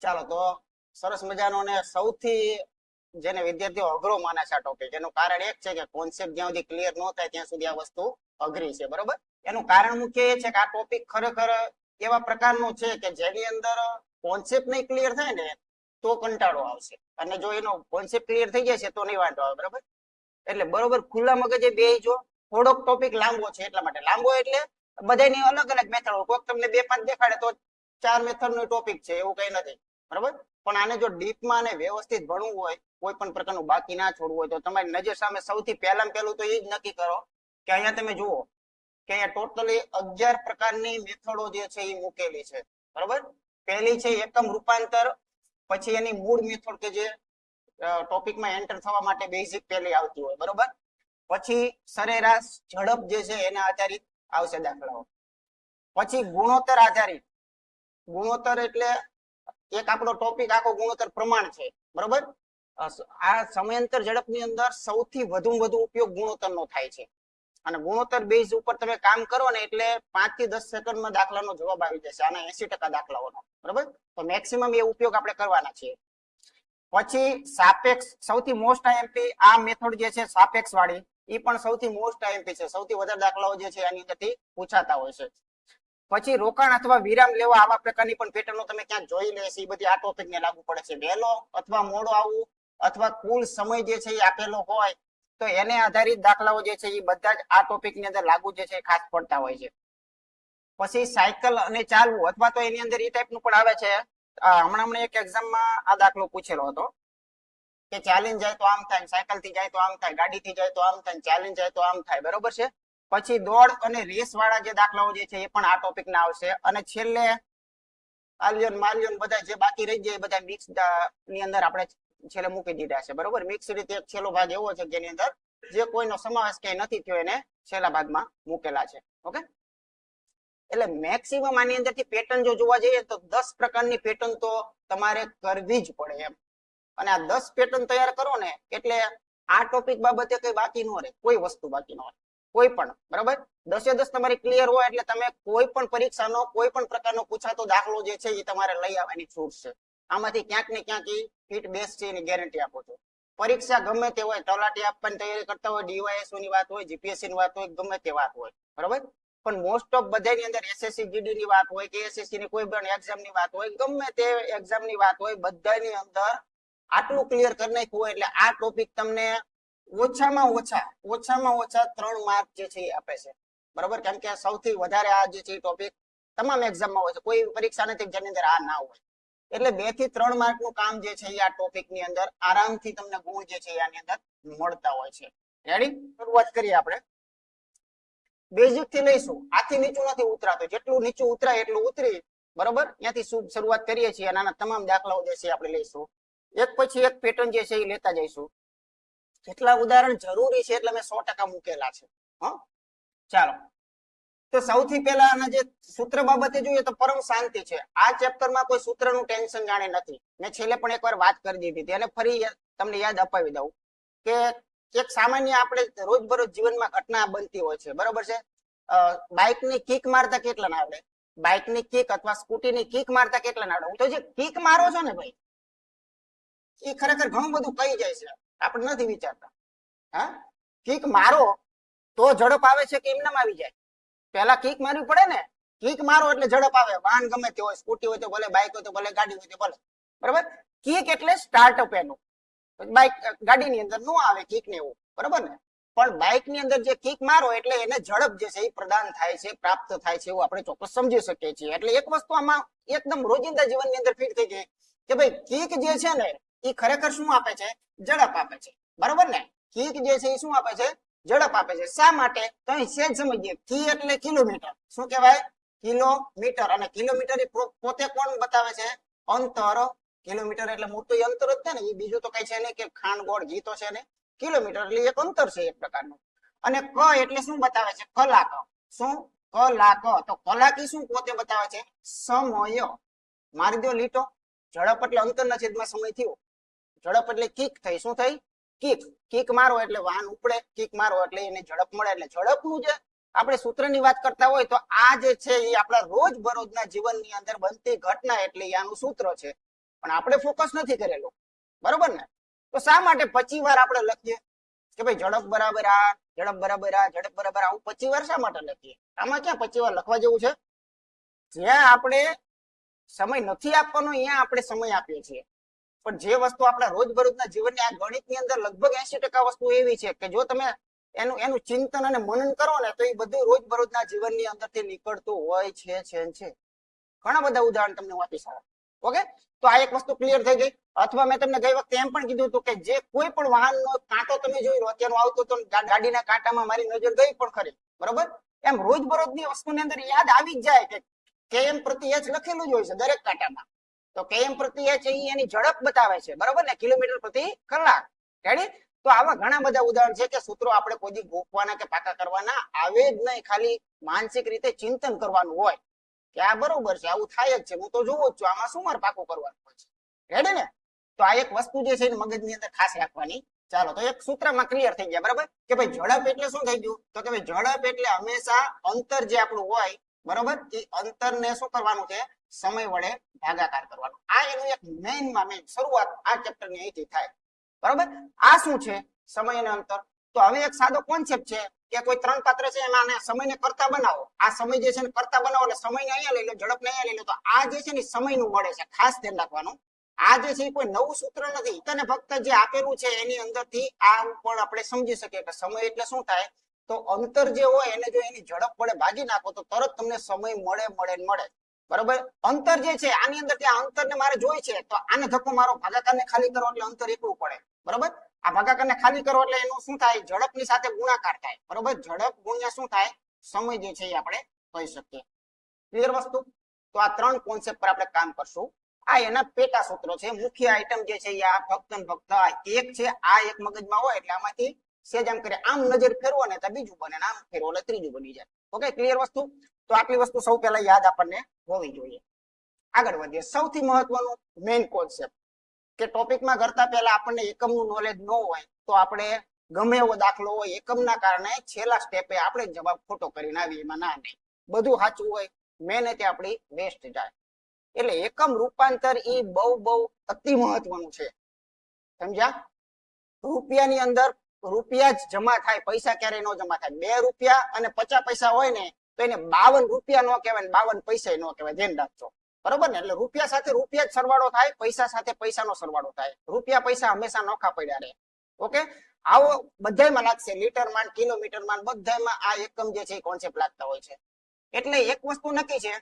ચાલો તો સરસ મજાનો ને સૌથી જેને વિદ્યાર્થીઓ અઘરો માને છે આ ટોપિક, એનું કારણ એક છે કે કોન્સેપ્ટ જ્યાં સુધી ક્લિયર ન થાય ત્યાં સુધી આ વસ્તુ અઘરી છે, બરોબર. એનું કારણ મુખ્ય એ છે કે આ ટોપિક ખરેખર એવા પ્રકારનો છે કે જેની અંદર કોન્સેપ્ટ નહીં ક્લિયર થાય ને તો કંટાળો આવશે, અને જો એનો કોન્સેપ્ટ ક્લિયર થઈ જાય છે તો નહીં વાંધો આવે, બરાબર. એટલે બરોબર ખુલ્લા મગજે બેસજો. થોડોક ટોપિક લાંબો છે એટલા માટે લાંબો, એટલે બધાની અલગ અલગ મેથડ હોય. કોઈક તમને 2-5 દેખાડે તો 4 મેથડ નો ટોપિક છે, એવું કઈ નથી, બરાબર. પણ આને જો ડીપમાં અને વ્યવસ્થિત ભણવું હોય, કોઈ પણ પ્રકારનું બાકી ના છોડવું હોય, તો તમારી નજર સામે સૌથી પહેલામાં પહેલું તો એ જ નક્કી કરો કે અહીંયા તમે જુઓ કે અહીંયા ટોટલી 11 પ્રકારની મેથડો જે છે એ મૂકેલી છે, બરાબર. પહેલી છે એકમ રૂપાંતર, પછી એની મૂળ મેથડ કે જે ટોપિકમાં એન્ટર થવા માટે બેઝિક પહેલી આવતી હોય, બરોબર. પછી સરેરાશ, ઝડપ જે છે એના આધારિત આવશે દાખલાઓ. પછી ગુણોત્તર આધારિત, ગુણોત્તર એટલે એક આપણો ટોપિક આખો ગુણોત્તર પ્રમાણ છે, બરોબર. આ સમયાંતર ઝડપની અંદર સૌથી વધુ ઉપયોગ ગુણોત્તરનો થાય છે, અને ગુણોત્તર બેઝ ઉપર તમે કામ કરો ને એટલે 5 થી 10 સેકન્ડમાં દાખલાનો જવાબ આવી જશે, આના 80% દાખલાઓનો, બરોબર. તો મેક્સિમમ એ ઉપયોગ આપણે કરવાના છીએ. પછી સાપેક્ષ, સૌથી મોસ્ટ આઈએમપી આ મેથડ જે છે સાપેક્ષ વાળી, એ પણ સૌથી મોસ્ટ આઈએમપી છે. સૌથી વધારે દાખલાઓ જે છે આની અંદરથી પૂછાતા હોય છે. પછી રોકાણ અથવા વિરામ લેવા, આવા પ્રકારની પણ પેટર્નો તમે ક્યાંક જોઈ લેશે, એ બધી આ ટોપિક ને લાગુ પડે છે. વહેલો અથવા મોડો આવવું, અથવા કુલ સમય જે છે એ આપેલો હોય તો એને આધારિત દાખલાઓ જે છે એ બધા જ આ ટોપિક ની અંદર લાગુ જે છે ખાસ પડતા હોય છે. પછી સાયકલ અને ચાલવું, અથવા તો એની અંદર એ ટાઈપનું પણ આવે છે. હમણાં એક એક્ઝામમાં આ દાખલો પૂછેલો હતો કે ચાલીને જાય તો આમ થાય, સાયકલ થી જાય તો આમ થાય, ગાડી થી જાય તો આમ થાય, ચાલીને જાય તો આમ થાય, બરોબર છે. પછી દોડ અને રેસ વાળા જે દાખલાઓ જે છે એ પણ આ ટોપિક ના આવશે. અને છેલ્લે આલ્યોન માલ્યોન બધા જે બાકી રહી જાય એ બધા મિક્સ ની અંદર આપણે છેલ્લે મૂકી દીધા છે, બરોબર. મિક્સ રીતે એક છેલ્લો ભાગ એવો છે જેની અંદર જે કોઈનો સમાવેશ ક્યાંય નથી થયો એને છેલ્લા ભાગમાં મૂકેલા છે, ઓકે. એટલે મેક્સિમમ આની અંદરથી પેટર્ન જો જોવા જઈએ તો 10 પ્રકારની પેટર્ન તો તમારે કરવી જ પડે એમ. અને આ 10 પેટર્ન તૈયાર કરો ને એટલે આ ટોપિક બાબતે કઈ બાકી ન રહે, કોઈ વસ્તુ બાકી ન રહે, કોઈ પણ, બરાબર. 10 તમારી ક્લિયર હોય એટલે તમે કોઈ પણ પરીક્ષાનો કોઈ પણ પ્રકારનો પૂછાતો દાખલો જે છે એ તમારે લઈ આવવાની છૂટ છે. આમાંથી ક્યાંક ને ક્યાંક એ ફિટ બેસ્ટ છે એની ગેરંટી આપો છો. પરીક્ષા ગમે તે હોય, તલાટી આપવાની તૈયારી કરતા હોય, ડીવાયએસઓ ની વાત હોય, જીપીએસસી ની વાત હોય, ગમે તે વાત હોય, બરાબર. પણ મોસ્ટ ઓફ બધાની અંદર એસએસસી જીડી ની વાત હોય કે એસએસસી ની કોઈ પણ એક્ઝામ ની વાત હોય, ગમે તે એક્ઝામ ની વાત હોય, બધાની અંદર આટલું ક્લિયર કરી નાખ્યું હોય એટલે આ ટોપિક તમને ઓછામાં ઓછા 3 માર્ક જે છે એ આપે છે, બરોબર. કેમ કે સૌથી વધારે આ જે છે ટોપિક તમામ એક્ઝામમાં હોય છે, કોઈ પરીક્ષા નથી જેની અંદર આ ના હોય. એટલે 2 થી 3 માર્ક નું કામ જે છે એ આ ટોપિક ની અંદર આરામથી તમને ગુણ જે છે આની અંદર મળતા હોય છે. રેડી, શરૂઆત કરીએ આપણે. બેઝિક થી લઈશું, આથી નીચું નથી ઉતરાતું, જેટલું નીચું ઉતરાય એટલું ઉતરી, બરોબર. ત્યાંથી શરૂઆત કરીએ છીએ અને આના તમામ દાખલાઓ જે છે આપણે લઈશું. એક પછી એક પેટર્ન જે છે એ લેતા જઈશું. જેટલા ઉદાહરણ જરૂરી છે એટલે મેં 100% મૂકેલા છે. ચાલો, તો સૌથી પહેલા આના જે સૂત્ર બાબતે જોઈએ તો પરમ શાંતિ છે. આ ચેપ્ટરમાં કોઈ સૂત્રનું ટેન્શન જાણે નથી. મેં છેલ્લે પણ એકવાર વાત કરી દીધી હતી અને ફરી તમને યાદ અપાવી દઉં કે એક સામાન્ય આપણે રોજબરોજ જીવનમાં ઘટના બનતી હોય છે, બરોબર છે. બાઇકની કિક મારતા કેટલા ના આવડે? બાઇકની કિક અથવા સ્કૂટીની કિક મારતા કેટલા ના આવડે? તો જે કિક મારો છો ને ભાઈ, એ ખરેખર ઘણું બધું કહી જાય છે, આપણે નથી વિચારતા. હા, કિક મારો તો ઝડપ આવે છે કે એમનામ આવી જાય? પેલા કિક મારવી પડે ને. કિક મારો એટલે ઝડપ આવે. વાહન ગમે તે હોય, સ્કૂટી હોય તો ભલે, બાઇક હોય તો ભલે, ગાડી હોય તો ભલે, બરાબર. કિક એટલે સ્ટાર્ટઅપ એનું. બાઇક ગાડીની અંદર નો આવે કિક ને એવું, બરાબર ને. પણ બાઇક ની અંદર જે કિક મારો એટલે એને ઝડપ જે છે એ પ્રદાન થાય છે, પ્રાપ્ત થાય છે, એવું આપણે ચોક્કસ સમજી શકીએ છીએ. એટલે એક વસ્તુ આમાં એકદમ રોજિંદા જીવનની અંદર ફિટ થઈ ગઈ કે ભાઈ કિક જે છે ને એ ખરેખર શું આપે છે? ઝડપ આપે છે, બરાબર ને. કિક જે છે એ શું આપે છે? ઝડપ આપે છે. શા માટે? તો અહીં સેજ સમજીએ. કી એટલે કિલોમીટર. શું કહેવાય? કિલોમીટર. અને કિલોમીટર એ પોતે કોણ બતાવે છે? અંતર. કિલોમીટર એટલે મોટું અંતર જ છે ને, એ બીજું તો કઈ છે નહીં કે ખાંડ ગોળ ઘી તો છે ને. કિલોમીટર એટલે એક અંતર છે એક પ્રકારનું. અને ક એટલે શું બતાવે છે? કલાક. શું? કલાક. તો કલાકી શું પોતે બતાવે છે? સમય. મારી દો લીટો. ઝડપ એટલે અંતરના છેદમાં સમય થયો. ઝડપ એટલે કિક થઈ. શું થઈ? કિક. કિક મારો એટલે વાહન ઉપડે, કિક મારો એટલે એને ઝડપ મળે. એટલે ઝડપનું જે આપણે સૂત્રની વાત કરતા હોય તો આ જે છે એ આપણા રોજબરોજના જીવનની અંદર બનતી ઘટના એટલે આનું સૂત્ર છે. પણ આપણે ફોકસ નથી કરેલું, બરોબર ને? તો શા માટે 25 વાર આપણે લખીએ કે ભાઈ ઝડપ બરાબર આ, ઝડપ બરાબર આ, ઝડપ બરાબર આવું 25 વાર શા માટે લખીએ? આમાં ક્યાં 25 વાર લખવા જેવું છે? જ્યાં આપણે સમય નથી આપવાનો ત્યાં આપણે સમય આપીએ છીએ, પણ જે વસ્તુ આપણા રોજબરોજના જીવનની આ ગણિતની અંદર લગભગ 80% વસ્તુ એવી છે કે જો તમે એનું ચિંતન અને મનન કરો ને તો એ બધું રોજબરોજના જીવનની અંદરથી નીકળતું હોય છે. ઘણા બધા ઉદાહરણ તમને હું આપી શકું. ઓકે, તો આ એક વસ્તુ ક્લિયર થઈ ગઈ. અથવા મેં તમને ગઈ વખતે એમ પણ કીધું હતું કે જે કોઈ પણ વાહનનો કાંટો તમે જોઈ લો, અત્યારનો આવતો તો ગાડીના કાંટામાં મારી નજર ગઈ પણ ખરી, બરોબર? એમ રોજબરોજની વસ્તુની અંદર યાદ આવી જ જાય કે km પ્રતિ h લખેલું જ હોય છે દરેક કાંટામાં. તો km પ્રતિ h એની ઝડપ બતાવે છે, બરોબર ને? કિલોમીટર પ્રતિ કલાક. રેડી? તો આવા ઘણા બધા ઉદાહરણ છે કે સૂત્રો આપણે કોઈ દી ગોખવાના કે પાકા કરવાના આવે જ નહીં, ખાલી માનસિક રીતે ચિંતન કરવાનું હોય કે આ બરોબર છે, આવું થાય જ છે, હું તો જોઉં જ છું, આમાં શું મારે પાકું કરવાનું હોય છે. રેડી ને? તો આ એક વસ્તુ જે છે મગજની અંદર ખાસ રાખવાની. ચાલો, તો એક સૂત્રમાં ક્લિયર થઈ ગયા, બરાબર? કે ભાઈ ઝડપ એટલે શું થઈ ગયું? તો કે ભાઈ ઝડપ એટલે હંમેશા અંતર જે આપણું હોય, બરોબર, એ અંતરને શું કરવાનું છે? સમય વડે ભાગાકાર કરવાનો. આ એનું એક મેઇનમાં મેઇન શરૂઆત આ ચેપ્ટરની અહીંથી થાય, બરોબર? આ શું છે? સમય અને અંતર. તો હવે એક સાદો કોન્સેપ્ટ છે કે કોઈ ત્રણ પાત્ર છે એમાં સમયને કરતા બનાવો. આ સમય જે છે ને કરતા બનાવો એટલે સમયને અહીંયા લઈ લો, ઝડપને અહીંયા લઈ લો. તો આ જે છે ને સમયનું મળે છે, ખાસ ધ્યાન રાખવાનું. આ જે છે કોઈ નવું સૂત્ર નથી, તને ફક્ત જે આપેલું છે એની અંદરથી આ પણ આપણે સમજી શકીએ કે સમય એટલે શું થાય. તો અંતર જે હોય એને જો એની ઝડપ વડે ભાગી નાખો તો તરત તમને સમય મળે. બરોબર? અંતર જે છે આની અંદર ત્યાં અંતરને મારે જોઈ છે તો આને ધક્કો મારો, ભાગાકારને ખાલી કરો એટલે અંતર એકલું પડે, બરોબર? આ ભાગાકારને ખાલી કરો એટલે એનું શું થાય? ઝડપની સાથે ગુણાકાર થાય, બરોબર? ઝડપ ગુણ્યા શું થાય? સમય જે છે એ આપણે કહી શકીએ. ક્લિયર વસ્તુ? તો આ ત્રણ કોન્સેપ્ટ પર આપણે કામ કરશું. આ એના પેટા સૂત્રો છે. મુખ્ય આઈટમ જે છે આ ફક્ત ને ફક્ત એક છે. આ એક મગજમાં હોય એટલે આમાંથી સેજ આમ કરે, આમ નજર ફેરવો ને તો બીજું બને, આમ ફેરવો એટલે ત્રીજું બની જાય. ઓકે, ક્લિયર વસ્તુ? તો આટલી વસ્તુ સૌ પહેલા યાદ આપણને હોવી જોઈએ. આગળ વધીએ. સૌથી મહત્વનું મેઇન કોન્સેપ્ટ કે ટોપિકમાં કરતા પહેલા આપણને એકમનું નોલેજ ન હોય તો આપણે ગમે એવો દાખલો હોય એકમના કારણે છેલ્લા સ્ટેપે આપણે જવાબ ખોટો કરીને આવીએ. એમાં ના નહીં, બધું સાચું હોય, મહેનત આપણી વેસ્ટ જાય. એટલે એકમ રૂપાંતર એ બહુ અતિ મહત્વનું છે, સમજ્યા? રૂપિયાની અંદર રૂપિયા જ જમા થાય, પૈસા ક્યારેય ન જમા થાય. 2 રૂપિયા અને 50 પૈસા હોય ને તો એને 52 રૂપિયા ન કહેવાય, 52 પૈસા ન કહેવાય. ધ્યાન રાખજો, બરોબર ને? એટલે રૂપિયા સાથે રૂપિયા જ સરવાળો થાય, પૈસા સાથે પૈસાનો સરવાળો થાય. રૂપિયા પૈસા હંમેશા નોખા પડ્યા રહે. ઓકે, આવો બધાયમાં લાગશે, લીટરમાં, કિલોમીટરમાં, બધાયમાં આ એકમ જે છે એ કોન્સેપ્ટ લાગતા હોય છે. એટલે એક વસ્તુ નક્કી છે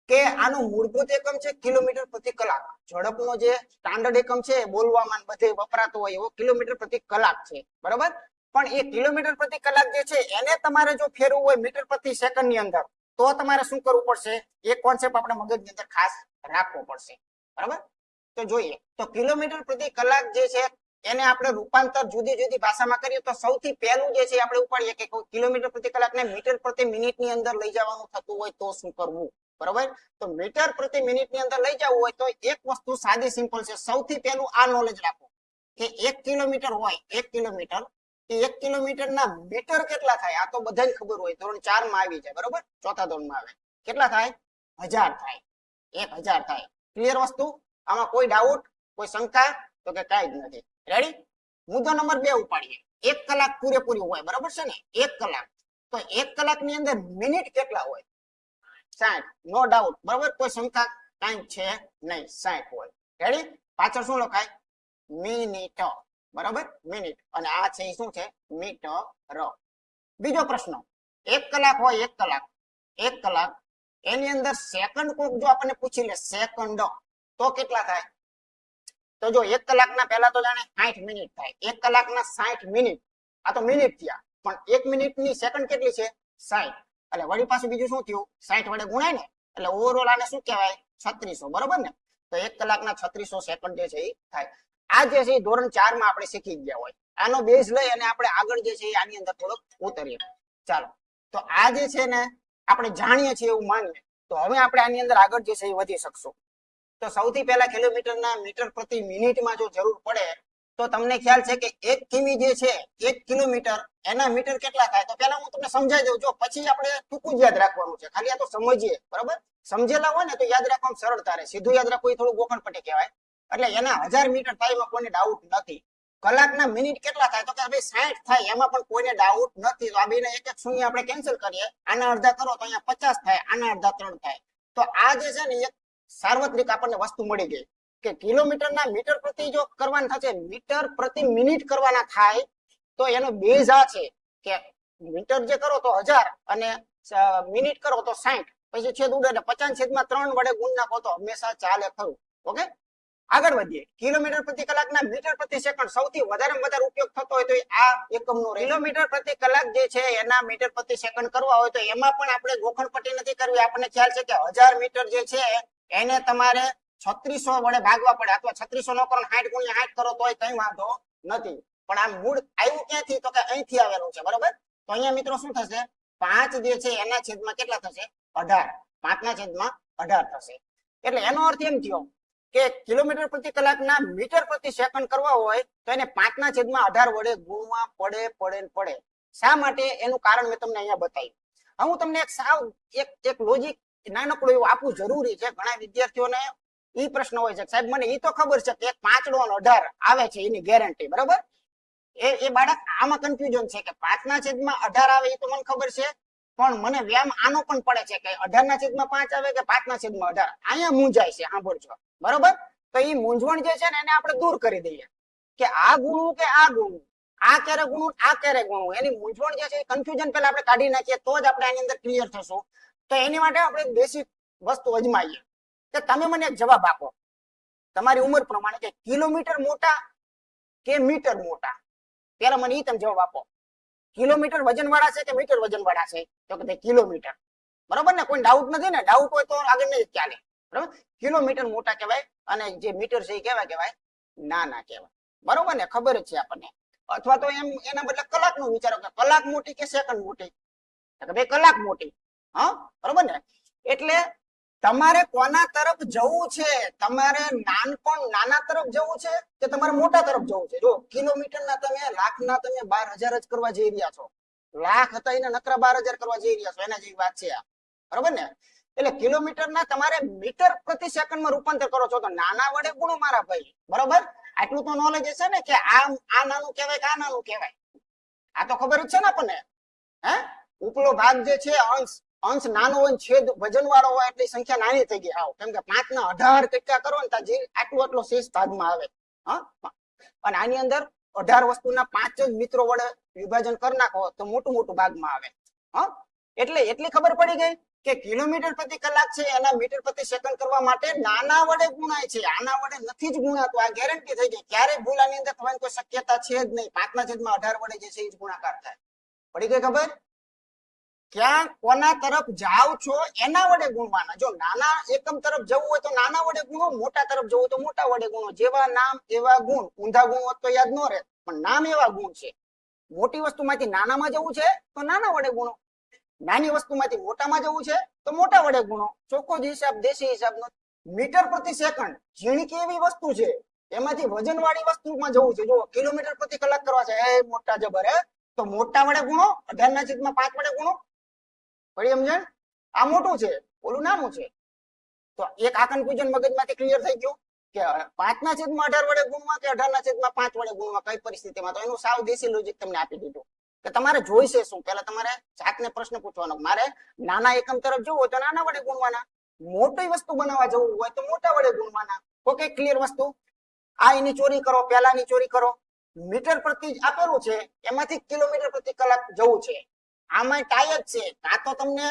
કે આનું મૂળભૂત એકમ છે કિલોમીટર પ્રતિ કલાક. ઝડપનો જે સ્ટાન્ડર્ડ એકમ છે બોલવામાં બધે વપરાતો હોય એવો કિલોમીટર પ્રતિ કલાક છે, બરોબર? પણ એ કિલોમીટર પ્રતિ કલાક જે છે એને તમારે જો ફેરવવું હોય મીટર પ્રતિ સેકન્ડ ની અંદર તો તમારે શું કરવું પડશે? એક કોન્સેપ્ટ આપણે મગજની અંદર ખાસ રાખવો પડશે, બરાબર? તો જોઈએ તો કિલોમીટર પ્રતિ કલાક જે છે એને આપણે રૂપાંતર જુદી જુદી ભાષામાં કરીએ તો સૌથી પહેલું જે છે આપણે ઉપાડીએ કે કિલોમીટર પ્રતિ કલાકને મીટર પ્રતિ મિનિટ ની અંદર લઈ જવાનું થતું હોય તો શું કરવું, બરોબર? તો મીટર પ્રતિ મિનિટ ની અંદર લઈ જવું હોય તો એક વસ્તુ સાદી સિમ્પલ છે. સૌથી પહેલું આ નોલેજ રાખો કે 1 કિલોમીટર હોય, 1 કિલોમીટર, એ 1 કિલોમીટરના મીટર કેટલા થાય? આ તો બધાને ખબર હોય, ધોરણ 4 માં આવી જાય, બરોબર? ચોથા ધોરણમાં આવે. કેટલા થાય? 1000 થાય. 1000 થાય. ક્લિયર વસ્તુ? આમાં કોઈ ડાઉટ, કોઈ શંકા? તો કે કાંઈ જ નથી. રેડી? મુદ્દો નંબર 2 ઉપાડીએ. 1 કલાક પૂરેપૂરી હોય, બરોબર છે ને? 1 કલાક. તો 1 કલાકની અંદર મિનિટ કેટલા હોય? 60. નો ડાઉટ, બરોબર? કોઈ શંકા કાંઈ છે નહીં, 60 હોય. રેડી? પાછળ શું લખાય? મિનિટ, બરોબર? મિનિટ. અને આ છે શું છે? મીટર. બીજો પ્રશ્ન, 1 કલાક હોય, 1 કલાક, 1 કલાક એની અંદર સેકન્ડ કોક જો આપણને પૂછી લે સેકન્ડ તો કેટલા થાય? તો જો 1 કલાકના પહેલા તો જાણે 60 મિનિટ થાય. 1 કલાકના 60 મિનિટ, આ તો મિનિટ થયા, પણ 1 મિનિટની સેકન્ડ કેટલી છે? 60. એટલે વળી પાછું બીજું શું થયું? 60 વડે ગુણાય ને, એટલે ઓવરઓલ આને શું કહેવાય? 3600, બરોબર ને? તો 1 કલાકના 3600 સેકન્ડ જે છે એ થાય. આ જે છે ધોરણ 4 માં આપણે શીખી ગયા હોય. આનો બેઝ લઈ અને આપણે આગળ જે છે આની અંદર થોડોક ઉતરીએ. ચાલો, તો આ જે છે ને આપણે જાણીએ છીએ એવું માનીએ તો હવે આપણે આની અંદર આગળ જે છે એ વધી શકશું. તો સૌથી પહેલા કિલોમીટરના મીટર પ્રતિ મિનિટમાં જો જરૂર પડે તો તમને ખ્યાલ છે કે 1 કિમી જે છે 1 કિલોમીટર એના મીટર કેટલા થાય? તો પહેલા હું તમને સમજાવી દઉં, જો પછી આપણે ટૂંકું જ યાદ રાખવાનું છે, ખાલી આ તો સમજીએ, બરોબર? સમજેલા હોય ને તો યાદ રાખવામાં સરળતા રહે. સીધું યાદ રાખવું એ થોડું ગોખણપટ્ટી કહેવાય. એટલે એના 1000 મીટર થાય એમાં કોઈને ડાઉટ નથી. કલાકના મિનિટ કેટલા થાય તો કે ભાઈ 60 થાય એમાં પણ કોઈને ડાઉટ નથી. તો આ બેને એક એક શૂન્ય આપણે કેન્સલ કરીએ, આના અડધા કરો તો અહીંયા 50 થાય, આના અડધા 3 થાય. તો આ જે છે ને એક સાર્વત્રિક આપણને વસ્તુ મળી ગઈ કે કિલોમીટરના મીટર પ્રતિ જો કરવાના થશે, મીટર પ્રતિ મિનિટ કરવાના થાય તો એનો બેઝ આ છે કે મીટર જે કરો તો 1000 અને મિનિટ કરો તો 60, પછી છેદ ઉડે એટલે 50/3 વડે ગુણ નાખો તો હંમેશા ચાલે ખરું. ઓકે, આગળ વધીએ. કિલોમીટર પ્રતિ કલાકના મીટર પ્રતિ સેકન્ડ સૌથી વધારે ઉપયોગ થતો હોય તો આ એકમનો કિલોમીટર પ્રતિ કલાક જે છે એના મીટર પ્રતિ સેકન્ડ કરવા હોય તો એમાં પણ આપણે ગોખણપટ્ટી નથી કરવી. આપણને ખ્યાલ છે કે 1000 મીટર જે છે એને તમારે 3600 વડે ભાગવા પડે, અથવા 3600 નો કરો 60 × 60 કરો તોય કઈ વાંધો નથી. પણ આ મૂળ આવ્યું ક્યાંથી તો કે અહીંથી આવેલું છે, બરોબર. તો અહીંયા મિત્રો શું થશે, 5 જે છે એના છેદમાં કેટલા થશે, 18, 5/18 થશે. એટલે એનો અર્થ એમ થયો કે કિલોમીટર પ્રતિ કલાકના મીટર પ્રતિ સેકન્ડ કરવા હોય તો એને 5/18 વડે ગુણવા પડે. શા માટે એનું કારણ મેં તમને અહીંયા બતાવ્યું. હવે હું તમને એક લોજિક નાનકડું એવું આપવું જરૂરી છે. ઘણા વિદ્યાર્થીઓને ઈ પ્રશ્ન હોય છે, સાહેબ મને ઈ તો ખબર છે કે 5 અને 18 આવે છે એની ગેરંટી, બરાબર. એ બાળક આમાં કન્ફ્યુઝન છે કે 5/18 આવે એ તો મને ખબર છે, પણ મને વ્યામ આનો પણ પડે છે કે 18/5 આવે કે 5/18. અહીંયા મૂંઝાય છે, સાંભળજો, બરોબર. તો એ મૂંઝવણ જે છે ને એને આપણે દૂર કરી દઈએ કે આ ગુણવું કે આ ગુણવું, આ ક્યારે ગુણવું આ ક્યારે ગુણવું, એની મૂંઝવણ જે છે એ કન્ફ્યુઝન પહેલા આપણે કાઢી નાખીએ તો જ આપણે આની અંદર ક્લિયર થશું. તો એની માટે આપણે બેસિક વસ્તુ અજમાઈએ કે તમે મને એક જવાબ આપો તમારી ઉંમર પ્રમાણે કે કિલોમીટર મોટા કે મીટર મોટા. ત્યારે મને ઈ તમે જવાબ આપો. કિલોમીટર વજન વાળા છે કે મીટર વજન વાળા છે? તો કે કિલોમીટર, બરોબર ને. કોઈ ડાઉટ નથી ને? ડાઉટ હોય તો આગળ નહીં ચાલે, બરોબર. કિલોમીટર મોટા કહેવાય અને જે મીટર છે એ કહેવાય નાના કહેવાય, બરોબર ને. ખબર જ છે આપણને. અથવા તો એમ એના બદલે કલાક નું વિચારો કે કલાક મોટી કે સેકન્ડ મોટી, કે ભાઈ કલાક મોટી, હા, બરોબર ને. એટલે તમારે કોના તરફ જવું છે? તમારે નાના તરફ જવું છે કે તમારે મોટા તરફ જવું છે? જો કિલોમીટરના તમે લાખના તમે 12000 જ કરવા જઈ રહ્યા છો. લાખ હતા એને નકરા 12000 કરવા જઈ રહ્યા છો, એના જેવી વાત છે આ, બરોબર ને. એટલે કિલોમીટરના તમારે મીટર પ્રતિ સેકન્ડમાં રૂપાંતર કરો છો તો નાના વડે ગુણો મારા ભાઈ, બરોબર. આટલું તો નોલેજ હશે ને કે આ નાનું કહેવાય કે આ નાનું કહેવાય. આ તો ખબર જ છે ને આપણને. હે, ઉપલો ભાગ જે છે અંશ નાનો હોય, છેદ વજન વાળો હોય એટલે સંખ્યા નાની થઈ ગઈ આવ. કેમ કે 5/18 કેટલા કરો ને જે આટલો શેષ ભાગમાં આવે. અને આની અંદર 18 વસ્તુના 5 જ મિત્રો વડે વિભાજન કરી નાખો તો મોટું ભાગમાં આવે. એટલે એટલી ખબર પડી ગઈ કે કિલોમીટર પ્રતિ કલાક છે એના મીટર પ્રતિ સેકન્ડ કરવા માટે નાના વડે ગુણાય છે, આના વડે નથી જ ગુણાતું. આ ગેરંટી થઈ ગઈ. ક્યારેય ભૂલ આની અંદર થવાની કોઈ શક્યતા છે જ નહીં. 5/18 વડે જે છે એ જ ગુણાકાર થાય. પડી ગઈ ખબર? ક્યાં કોના તરફ જાવ છો એના વડે ગુણવાના. જો નાના એકમ તરફ જવું હોય તો નાના વડે ગુણો, મોટા તરફ જવું તો મોટા વડે ગુણો. જેવા નામ એવા ગુણ. ઊંધા ગુણ હોત તો યાદ ન રહે, પણ નામ એવા ગુણ છે. મોટી વસ્તુમાંથી નાનામાં જવું છે તો નાના વડે ગુણો, નાની વસ્તુમાંથી મોટામાં જવું છે તો મોટા વડે ગુણો. ચોખ્ખો જ હિસાબ, દેશી હિસાબનો. મીટર પ્રતિ સેકન્ડ ઝીણકી એવી વસ્તુ છે, એમાંથી વજન વાળી વસ્તુમાં જવું છે. જો કિલોમીટર પ્રતિ કલાક કરવા છે, એ મોટા જબર હે, તો મોટા વડે ગુણો, 18/5 વડે ગુણો. પડી સમજણ? આ મોટું છે, ઓલું નાનું છે. તો એક આ કન્ફ્યુઝન મગજમાંથી ક્લિયર થઈ ગયું કે 5/18 વડે ગુણવા કે 18/5 વડે ગુણવા કઈ પરિસ્થિતિમાં. તો એનું સાવ દેશી લોજિક તમને આપી દીધું કે તમારે જોઈશે શું. પહેલા તમારે જાતને પ્રશ્ન પૂછવાનો, મારે નાના એકમ તરફ જવું હોય તો નાના વડે ગુણવાના, મોટી વસ્તુ બનાવવા જવું હોય તો મોટા વડે ગુણવાના. ઓકે, ક્લિયર વસ્તુ. આ એની ચોરી કરો, પહેલાની ચોરી કરો. મીટર પ્રતિ આપેલું છે એમાંથી કિલોમીટર પ્રતિ કલાક જવું છે. આમાં ટાઈ જ છે. કાં તો તમને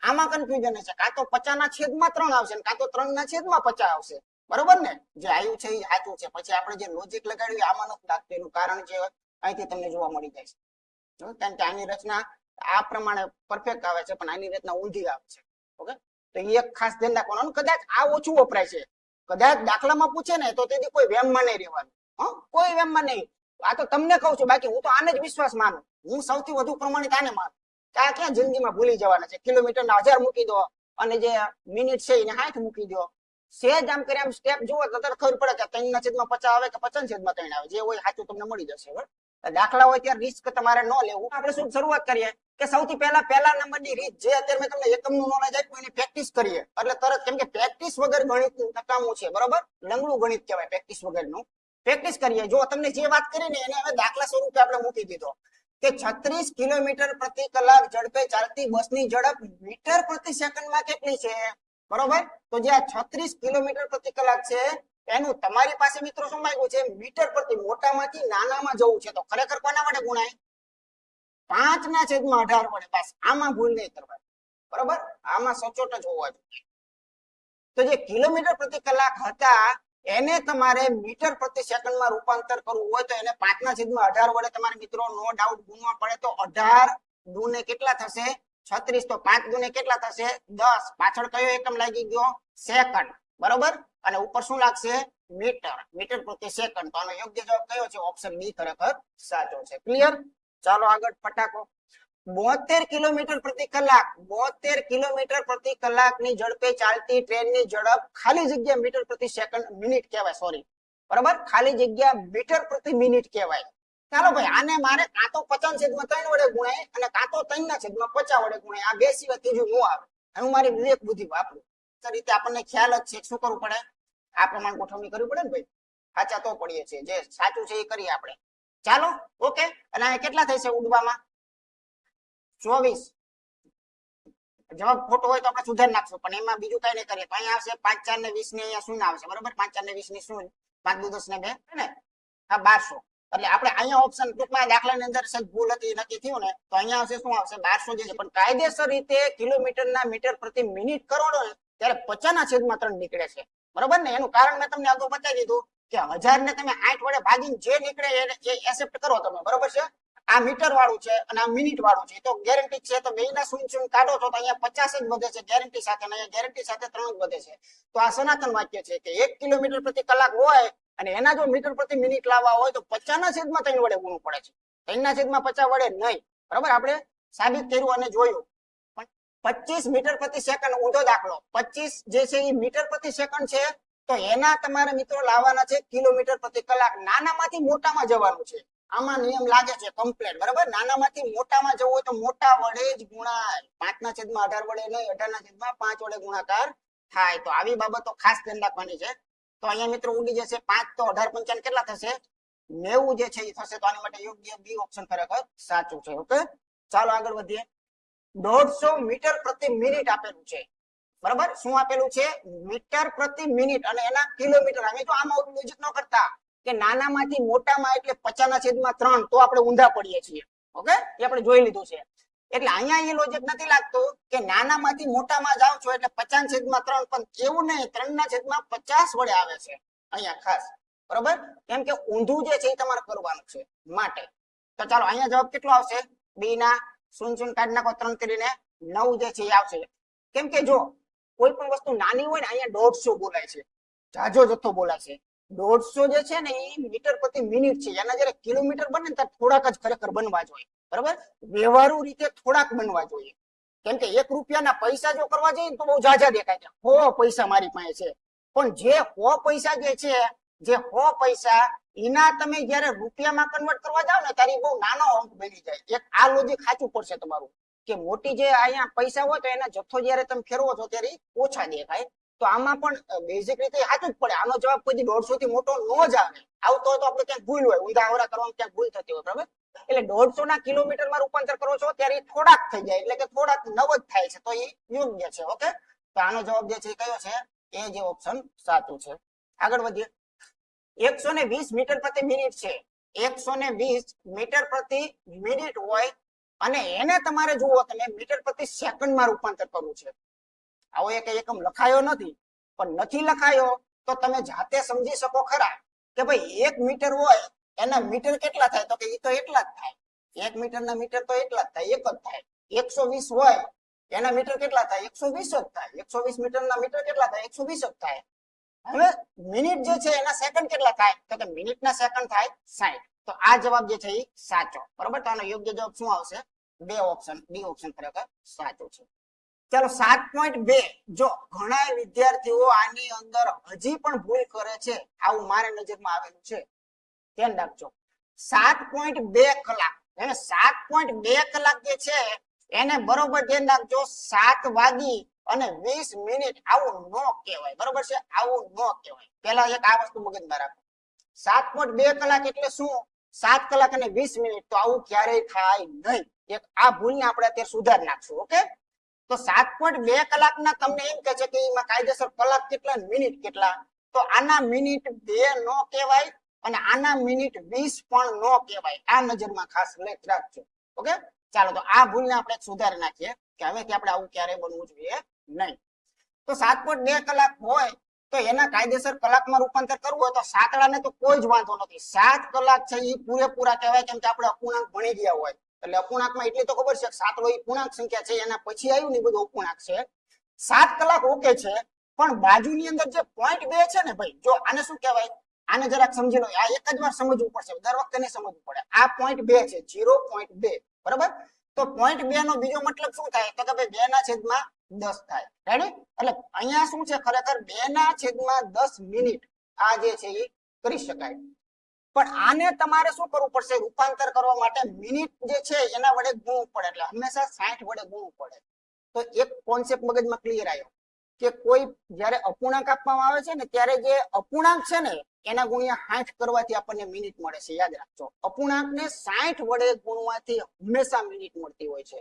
આમાં કન્ફ્યુઝન છે, કાં તો 50/3 આવશે, કાં તો 3/50 આવશે, બરોબર ને. જે આવ્યું છે એ સાચું છે. પછી આપણે જે લોજિક લગાડ્યું આમાં નથી લાગતું. એનું કારણ જે અહીંથી તમને જોવા મળી જાય છે. કારણ કે આની રચના આ પ્રમાણે પરફેક્ટ આવે છે, પણ આની રચના ઊંધી આવે છે. ઓકે, તો એ એક ખાસ ધ્યાન રાખવાનું. કદાચ આ ઓછું વપરાય છે, કદાચ દાખલામાં પૂછે ને તો તેથી કોઈ વેમમાં નહીં રહેવાનું. કોઈ વેમમાં નહીં. આ તો તમને કહું છું, બાકી હું તો આને જ વિશ્વાસ માનું. હું સૌથી વધુ પ્રમાણિત આને માનું. આ ક્યાં જિંદગીમાં ભૂલી જવાના છે? કિલોમીટરના 1000 મૂકી દો અને જે મિનિટ છે એને 60 મૂકી દો. સેજ આમ કરી આમ સ્ટેપ જુઓ તો તરત ખબર પડે કે 3/50 આવે કે 50/3 આવે. જે હોય સાચું તમને મળી જશે. દાખલા હોય ત્યારે રિસ્ક તમારે ન લેવું. આપણે શું શરૂઆત કરીએ કે સૌથી પહેલા નંબરની રીત જે અત્યારે મેં તમને એકમનું નોલેજ આપ્યું એની પ્રેક્ટિસ કરીએ એટલે તરત, કેમ કે પ્રેક્ટિસ વગર ગણિત નકામું છે, બરોબર, લંગડું ગણિત કહેવાય પ્રેક્ટિસ વગરનું. પ્રેક્ટિસ કરીએ. જો તમને જે વાત કરીને એને હવે દાખલા સ્વરૂપે આપણે મૂકી દીધો કે 36 કિલોમીટર પ્રતિ કલાક ઝડપે ચાલતી બસની ઝડપ મીટર પ્રતિ સેકન્ડમાં કેટલી છે, બરોબર. તો જે આ 36 કિલોમીટર પ્રતિ કલાક છે એનું તમારી પાસે મિત્રો શું માંગ્યું છે, મીટર પ્રતિ, મોટામાંથી નાનામાં જવું છે. તો ખરેખર કોના વડે ગુણાય, 5/18 વડે. બસ આમાં ભૂલ નહીં કરવાની, બરોબર, આમાં સચોટ જ હોવા જોઈએ. તો જે કિલોમીટર પ્રતિ કલાક હતા એને તમારે મીટર પ્રતિ સેકન્ડમાં રૂપાંતર કરવું હોય તો એને 5/18 વડે તમારે મિત્રો નો ડાઉટ ગુણવા પડે. તો 18 દુને કેટલા થશે, 36. તો 5 દુને કેટલા થશે, 10. પાછળ કયો એકમ લાગી ગયો, સેકન્ડ, બરોબર. અને ઉપર શું લાગશે, મીટર, મીટર પ્રતિ સેકન્ડ. તો આનો યોગ્ય જવાબ કયો છે, ઓપ્શન બી ખરેખર સાચો છે. ક્લિયર? ચાલો આગળ ફટાકો. 72 કિલોમીટર પ્રતિ કલાક, 72 કિલોમીટર પ્રતિ કલાકની ઝડપે ચાલતી ટ્રેનની ઝડપ ખાલી જગ્યા મીટર પ્રતિ સેકન્ડ, મિનિટ કહેવાય, સોરી, બરાબર, ખાલી જગ્યા મીટર પ્રતિ મિનિટ કહેવાય. ચાલો ભાઈ, આને મારે કાં તો 50/3 વડે ગુણાય અને કાં તો 3/50 વડે ગુણાય. આ બે સિવાય ત્રીજું ન આવે. હું મારી વિવેક બુદ્ધિ વાપરું. આ રીતે આપણને ખ્યાલ જ છે શું કરવું પડે, આ પ્રમાણે ગોઠવણી કરવી પડે ને ભાઈ. સાચા તો પડીએ છીએ, જે સાચું છે એ કરીએ આપણે. ચાલો, ઓકે. અને આ કેટલા થઈ છે ઉડવામાં, 24. જવાબ ખોટો હોય તો આપણે સુધારી નાખશું, પણ એમાં બીજું કઈ નહીં કરીએ. તો અહીંયા આવશે 5, 4 ને 20 ની અહીંયા શૂન્ય આવશે, બરોબર. 5, 4 ને 20 ની શૂન્ય, 5, 2, 10 ને 2, ને હા 1200. એટલે આપણે અહીંયા ઓપ્શન ટૂંકમાં દાખલાની અંદર સજ ભૂલ હતી, નક્કી થયું ને, તો અહીંયા આવશે શું આવશે, 1200 જે છે. પણ કાયદેસર રીતે કિલોમીટરના મીટર પ્રતિ મિનિટ કરો ને ત્યારે 50/3 નીકળે છે, બરોબર ને. એનું કારણ મેં તમને અગાઉ બતાવી દીધું કે 1000 ને તમે 8 વડે ભાગીને જે નીકળે એ એક્સેપ્ટ કરો તમે, બરોબર છે. આ મીટર વાળું છે અને આ મિનિટ વાળું છે, તો ગેરંટી છે. તો બેના શૂન્ય કાઢો તો અહીંયા 50 જ વધે છે ગેરંટી સાથે, અને અહીંયા ગેરંટી સાથે 3 જ વધે છે. તો આ સનાતન વાક્ય છે કે 1 કિલોમીટર પ્રતિ કલાક હોય અને એના જો મીટર પ્રતિ મિનિટ લાવવા હોય તો 50/3 વડે ગુણવું પડે છે, 3/50 વડે નહીં, બરાબર. આપણે સાબિત કર્યું અને જોયું. પણ 25 મીટર પ્રતિ સેકન્ડ, ઊંધો દાખલો, 25 જે છે એ મીટર પ્રતિ સેકન્ડ છે, તો એના તમારે મિત્રો લાવવાના છે કિલોમીટર પ્રતિ કલાક. નાનામાંથી મોટામાં જવાનું છે. આમાં નિયમ લાગે છે કમ્પ્લીટ, બરાબર. નાનામાંથી મોટામાં જવું હોય તો મોટા વડે જ ગુણાય, 5/18 વડે નહીં, 18/5 વડે ગુણાકાર થાય. તો આવી બાબતો ખાસ ધ્યાન રાખવાની છે. તો અહીંયા મિત્રો ઉડી જશે 5, તો 18×5 કેટલા થશે, 90 જે છે એ થશે. તો આની માટે યોગ્ય બી ઓપ્શન ખરેખર સાચું છે. ઓકે, ચાલો આગળ વધીએ. 150 મીટર પ્રતિ મિનિટ આપેલું છે, બરાબર. શું આપેલું છે, મીટર પ્રતિ મિનિટ, અને એના કિલોમીટર. અમે તો આમાં લોજિક ન કરતા કે નાનામાંથી મોટામાં એટલે 50/3, તો આપણે ઊંધા પડીએ છીએ. ઓકે, એ આપણે જોઈ લીધું છે. એટલે અહીંયા એ લોજિક નથી લાગતું કે નાનામાંથી મોટામાં જાવ છો એટલે 50/3, પણ કેવું નહીં, 3/50 વડે આવે છે અહીંયા ખાસ, બરોબર. કેમ કે ઊંધું જે છે એ તમારે કરવાનું છે માટે. તો ચાલો અહીંયા જવાબ કેટલો આવશે, બી ના શૂન્ય કાઢી નાખો, 3 કરીને 9 જે છે એ આવશે. કેમ કે જો કોઈ પણ વસ્તુ નાની હોય ને અહીંયા 150 બોલાય છે, જાજો જથ્થો બોલાય છે. 150 જે છે ને એ મીટર પ્રતિ મિનિટ છે. એના જયારે કિલોમીટર બને ને ત્યારે થોડાક જ ખરેખર બનવા જોઈએ, બરાબર. વ્યવહારુ રીતે થોડાક બનવા જોઈએ. કેમ કે 1 રૂપિયાના પૈસા જો કરવા જઈએ તો બહુ જાજા દેખાય છે. 100 પૈસા મારી પાસે છે, પણ જે 100 પૈસા જે છે, જે 100 પૈસા એના તમે જયારે રૂપિયામાં કન્વર્ટ કરવા જાવ ને ત્યારે બહુ નાનો અંક બની જાય. એક આ લોજિક સાચું પડશે તમારું કે મોટી જે અહીંયા પૈસા હોય તો એના જથ્થો જયારે તમે ફેરવો છો ત્યારે ઓછા દેખાય. તો આમાં પણ બેઝિક રીતે સાચું જ પડે. આનો જવાબ કોઈ 150 થી મોટો ન જ આવે. આવતો હોય તો આપણે ક્યાંક ભૂલ હોય, ઊંધા આવરા કરવામાં ક્યાંક ભૂલ થતી હોય, બરાબર. એટલે 150 ના કિલોમીટરમાં રૂપાંતર કરો છો ત્યારે થોડાક થઈ જાય, એટલે કે થોડાક 9 જ થાય છે, તો એ યોગ્ય છે. ઓકે, તો આનો જવાબ જે છે કયો છે, એ જે ઓપ્શન સાચું છે. આગળ વધીએ. 120 મીટર પ્રતિ મિનિટ છે, 120 મીટર પ્રતિ મિનિટ હોય અને એને તમારે જુઓ તમે મીટર પ્રતિ સેકન્ડમાં રૂપાંતર કરવું છે. આવો એક એકમ લખાયો નથી, પણ નથી લખાયો તો તમે જાતે સમજી શકો ખરા કે ભાઈ 1 મીટર હોય એના મીટર કેટલા થાય, તો કે એ તો એટલા જ થાય. 1 મીટરના મીટર તો એટલા જ થાય, એક જ થાય. 120 હોય એના મીટર કેટલા થાય, 120 જ થાય. 120 મીટરના મીટર કેટલા થાય, 120 જ થાય. હવે મિનિટ જે છે એના સેકન્ડ કેટલા થાય, તો કે મિનિટના સેકન્ડ થાય 60. તો આ જવાબ જે છે એ સાચો, બરોબર. તો આનો યોગ્ય જવાબ શું આવશે, બે ઓપ્શન, બી ઓપ્શન ખરેખર સાચું છે. ચાલો 7.2. જો ઘણા વિદ્યાર્થીઓ આની અંદર હજી પણ ભૂલ કરે છે, આવું મારા નજરમાં આવેલું છે, ધ્યાન રાખજો. 7.2 કલાક. હવે 7.2 કલાક જે છે એને બરોબર ધ્યાન રાખજો, 7 વાગી અને 20 મિનિટ આવું નો કહેવાય, બરોબર છે, આવું નો કહેવાય. પહેલા એક આ વસ્તુ મગજમાં રાખો. 7.2 કલાક એટલે શું? 7 કલાક અને 20 મિનિટ. તો આવું ક્યારેય થાય નહીં. એક આ ભૂલને આપણે અત્યારે સુધારી નાખશું. ઓકે, તો 7.2 કલાકના તમને એમ કહે છે કે એમાં કાયદેસર કલાક કેટલા મિનિટ કેટલા, તો આના મિનિટ 2 નો કહેવાય અને આના મિનિટ 20 પણ નો કહેવાય. આ નજરમાં ખાસ લેખ રાખજો. ઓકે, ચાલો તો આ ભૂલને આપણે સુધારી નાખીએ કે હવેથી આપણે આવું ક્યારેય બનવું જોઈએ નહીં. તો 7.2 કલાક હોય તો એના કાયદેસર કલાકમાં રૂપાંતર કરવું હોય તો સાતડાને તો કોઈ જ વાંધો નથી. 7 કલાક છે એ પૂરેપૂરા કહેવાય, કેમ કે આપણે અપૂર્ણાંક ભણી ગયા હોય એટલે અપૂર્ણાંકમાં એટલી તો ખબર છે કે સાતડો એ પૂર્ણાંક સંખ્યા છે, એના પછી આવ્યું ને બધું અપૂર્ણાંક છે. 7 કલાક ઓકે છે, પણ બાજુની અંદર જે 0.2 છે ને ભાઈ, જો આને શું કહેવાય, આને જરાક સમજી લો. આ એક જ વાર સમજવું પડશે, દર વખતે નહીં સમજવું પડે. આ 0.2 છે, 0.2, બરાબર. તો 0.2 નો બીજો મતલબ શું થાય, તો કે ભાઈ 2/10 થાય. રેડી? એટલે અહીંયા શું છે, ખરેખર 2/10 મિનિટ આ જે છે એ કરી શકાય. પણ આને તમારે શું કરવું પડશે, રૂપાંતર કરવા માટે મિનિટ જે છે એના વડે ગુણવું પડે, એટલે હંમેશા 60 વડે ગુણવું પડે. તો એક કોન્સેપ્ટ મગજમાં ક્લિયર આવ્યો કે કોઈ જ્યારે અપૂર્ણાંક આપવામાં આવે છે ને ત્યારે જે અપૂર્ણાંક છે ને એના ગુણ્યા 60 કરવાથી આપણને મિનિટ મળે છે. યાદ રાખજો, અપૂર્ણાંકને 60 વડે ગુણવાથી હંમેશા મિનિટ મળતી હોય છે.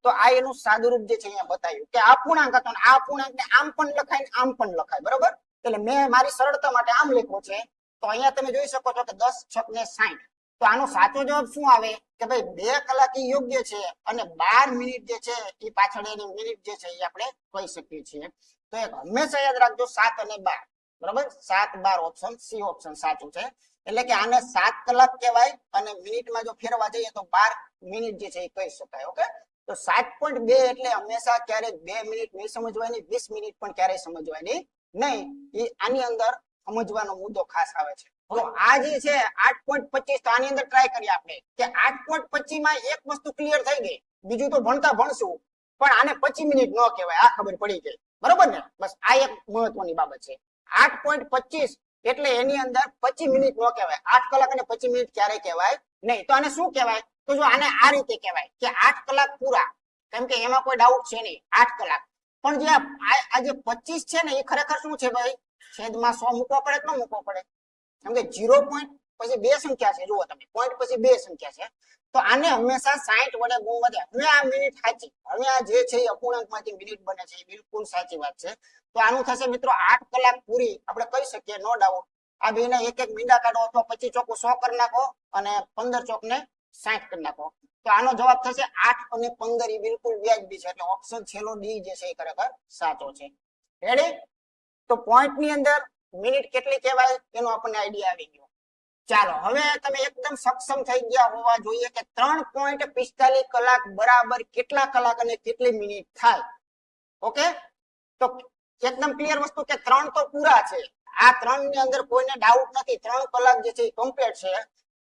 તો આ એનું સાદુરૂપ જે છે અહીંયા બતાવ્યું કે આ પૂર્ણાંક હતો ને આ પૂર્ણાંકને આમ પણ લખાય ને આમ પણ લખાય, બરોબર. એટલે મેં મારી સરળતા માટે આમ લખ્યું છે. તો અહીંયા તમે જોઈ શકો છો કે 10 × 60. તો આનો સાચો જવાબ શું આવે કે ભાઈ 2 કલાક એ યોગ્ય છે અને 12 મિનિટ જે છે એ પાછળ એની મિનિટ જે છે એ આપણે કહી શકીએ છીએ. તો એક હંમેશા યાદ રાખજો 7 અને 12, બરોબર. 7, 12 ઓપ્શન સી ઓપ્શન સાચું છે. એટલે કે આને 7 કલાક કહેવાય અને મિનિટમાં જો ફેરવા જઈએ તો 12 મિનિટ જે છે એ કહી શકાય. ઓકે, તો 7.2 એટલે હંમેશા ક્યારેય 2 મિનિટ નહીં સમજવાની, 20 મિનિટ પણ ક્યારેય સમજવાની નહીં. એ આની અંદર સમજવાનો મુદ્દો ખાસ આવે છે. તો આ જે છે 8.25, તો આની અંદર ટ્રાય કરીએ આપણે કે 8.25 માં એક વસ્તુ ક્લિયર થઈ ગઈ, બીજું તો ભણતા ભણશું, પણ આને 25 મિનિટ ન કહેવાય, આ ખબર પડી ગઈ, બરોબર ને. બસ આ એક મહત્વની બાબત છે. 8.25 એટલે એની અંદર 25 મિનિટ ન કહેવાય, 8 કલાક અને 25 મિનિટ ક્યારેય કહેવાય નહીં. તો આને શું કહેવાય, તો જો આને આ રીતે કહેવાય કે 8 કલાક પૂરા, કેમ કે એમાં કોઈ ડાઉટ છે નહીં, 8 કલાક. પણ જે આ જે 25 છે ને એ ખરેખર શું છે ભાઈ, છેદમાં 100 મૂકવો પડે કે ન મૂકવો પડે, કેમ કે 0 પોઈન્ટ પછી 2 સંખ્યા છે, જુઓ તમે, પોઈન્ટ પછી 2 સંખ્યા છે. તો આને હંમેશા 60 વડે ગુણવા દે. હવે આ મિનિટ સાચી, હવે આ જે છે એ અપૂર્ણાંકમાંથી મિનિટ બને છે, એ બિલકુલ સાચી વાત છે. તો આનું થશે મિત્રો 8 કલાક પૂરી, આપણે કહી શકીએ, નો ડાઉટ. આ બેને એક એક મીંડા કાઢો અથવા 25 ચોક 100 કરી નાખો અને 15 ચોક ને 60 કરી નાખો. તો આનો જવાબ થશે 8 અને 15, એ બિલકુલ વ્યાજબી છે. એટલે ઓપ્શન છેલ્લો ડી જે છે એ ખરેખર સાચો છે. રેડી? તો પોઈન્ટ ની અંદર મિનિટ કેટલી કહેવાય એનો આપણને આઈડિયા આવી ગયો. ચાલો, હવે તમે એકદમ સક્ષમ થઈ ગયા હોવા જોઈએ કે 3.45 કલાક બરાબર કેટલા કલાક અને કેટલી મિનિટ થાય. ઓકે, તો એકદમ ક્લિયર વસ્તુ કે 3 તો પૂરા છે, આ 3 ની અંદર કોઈને ડાઉટ નથી, 3 કલાક જે છે એ કમ્પ્લીટ છે.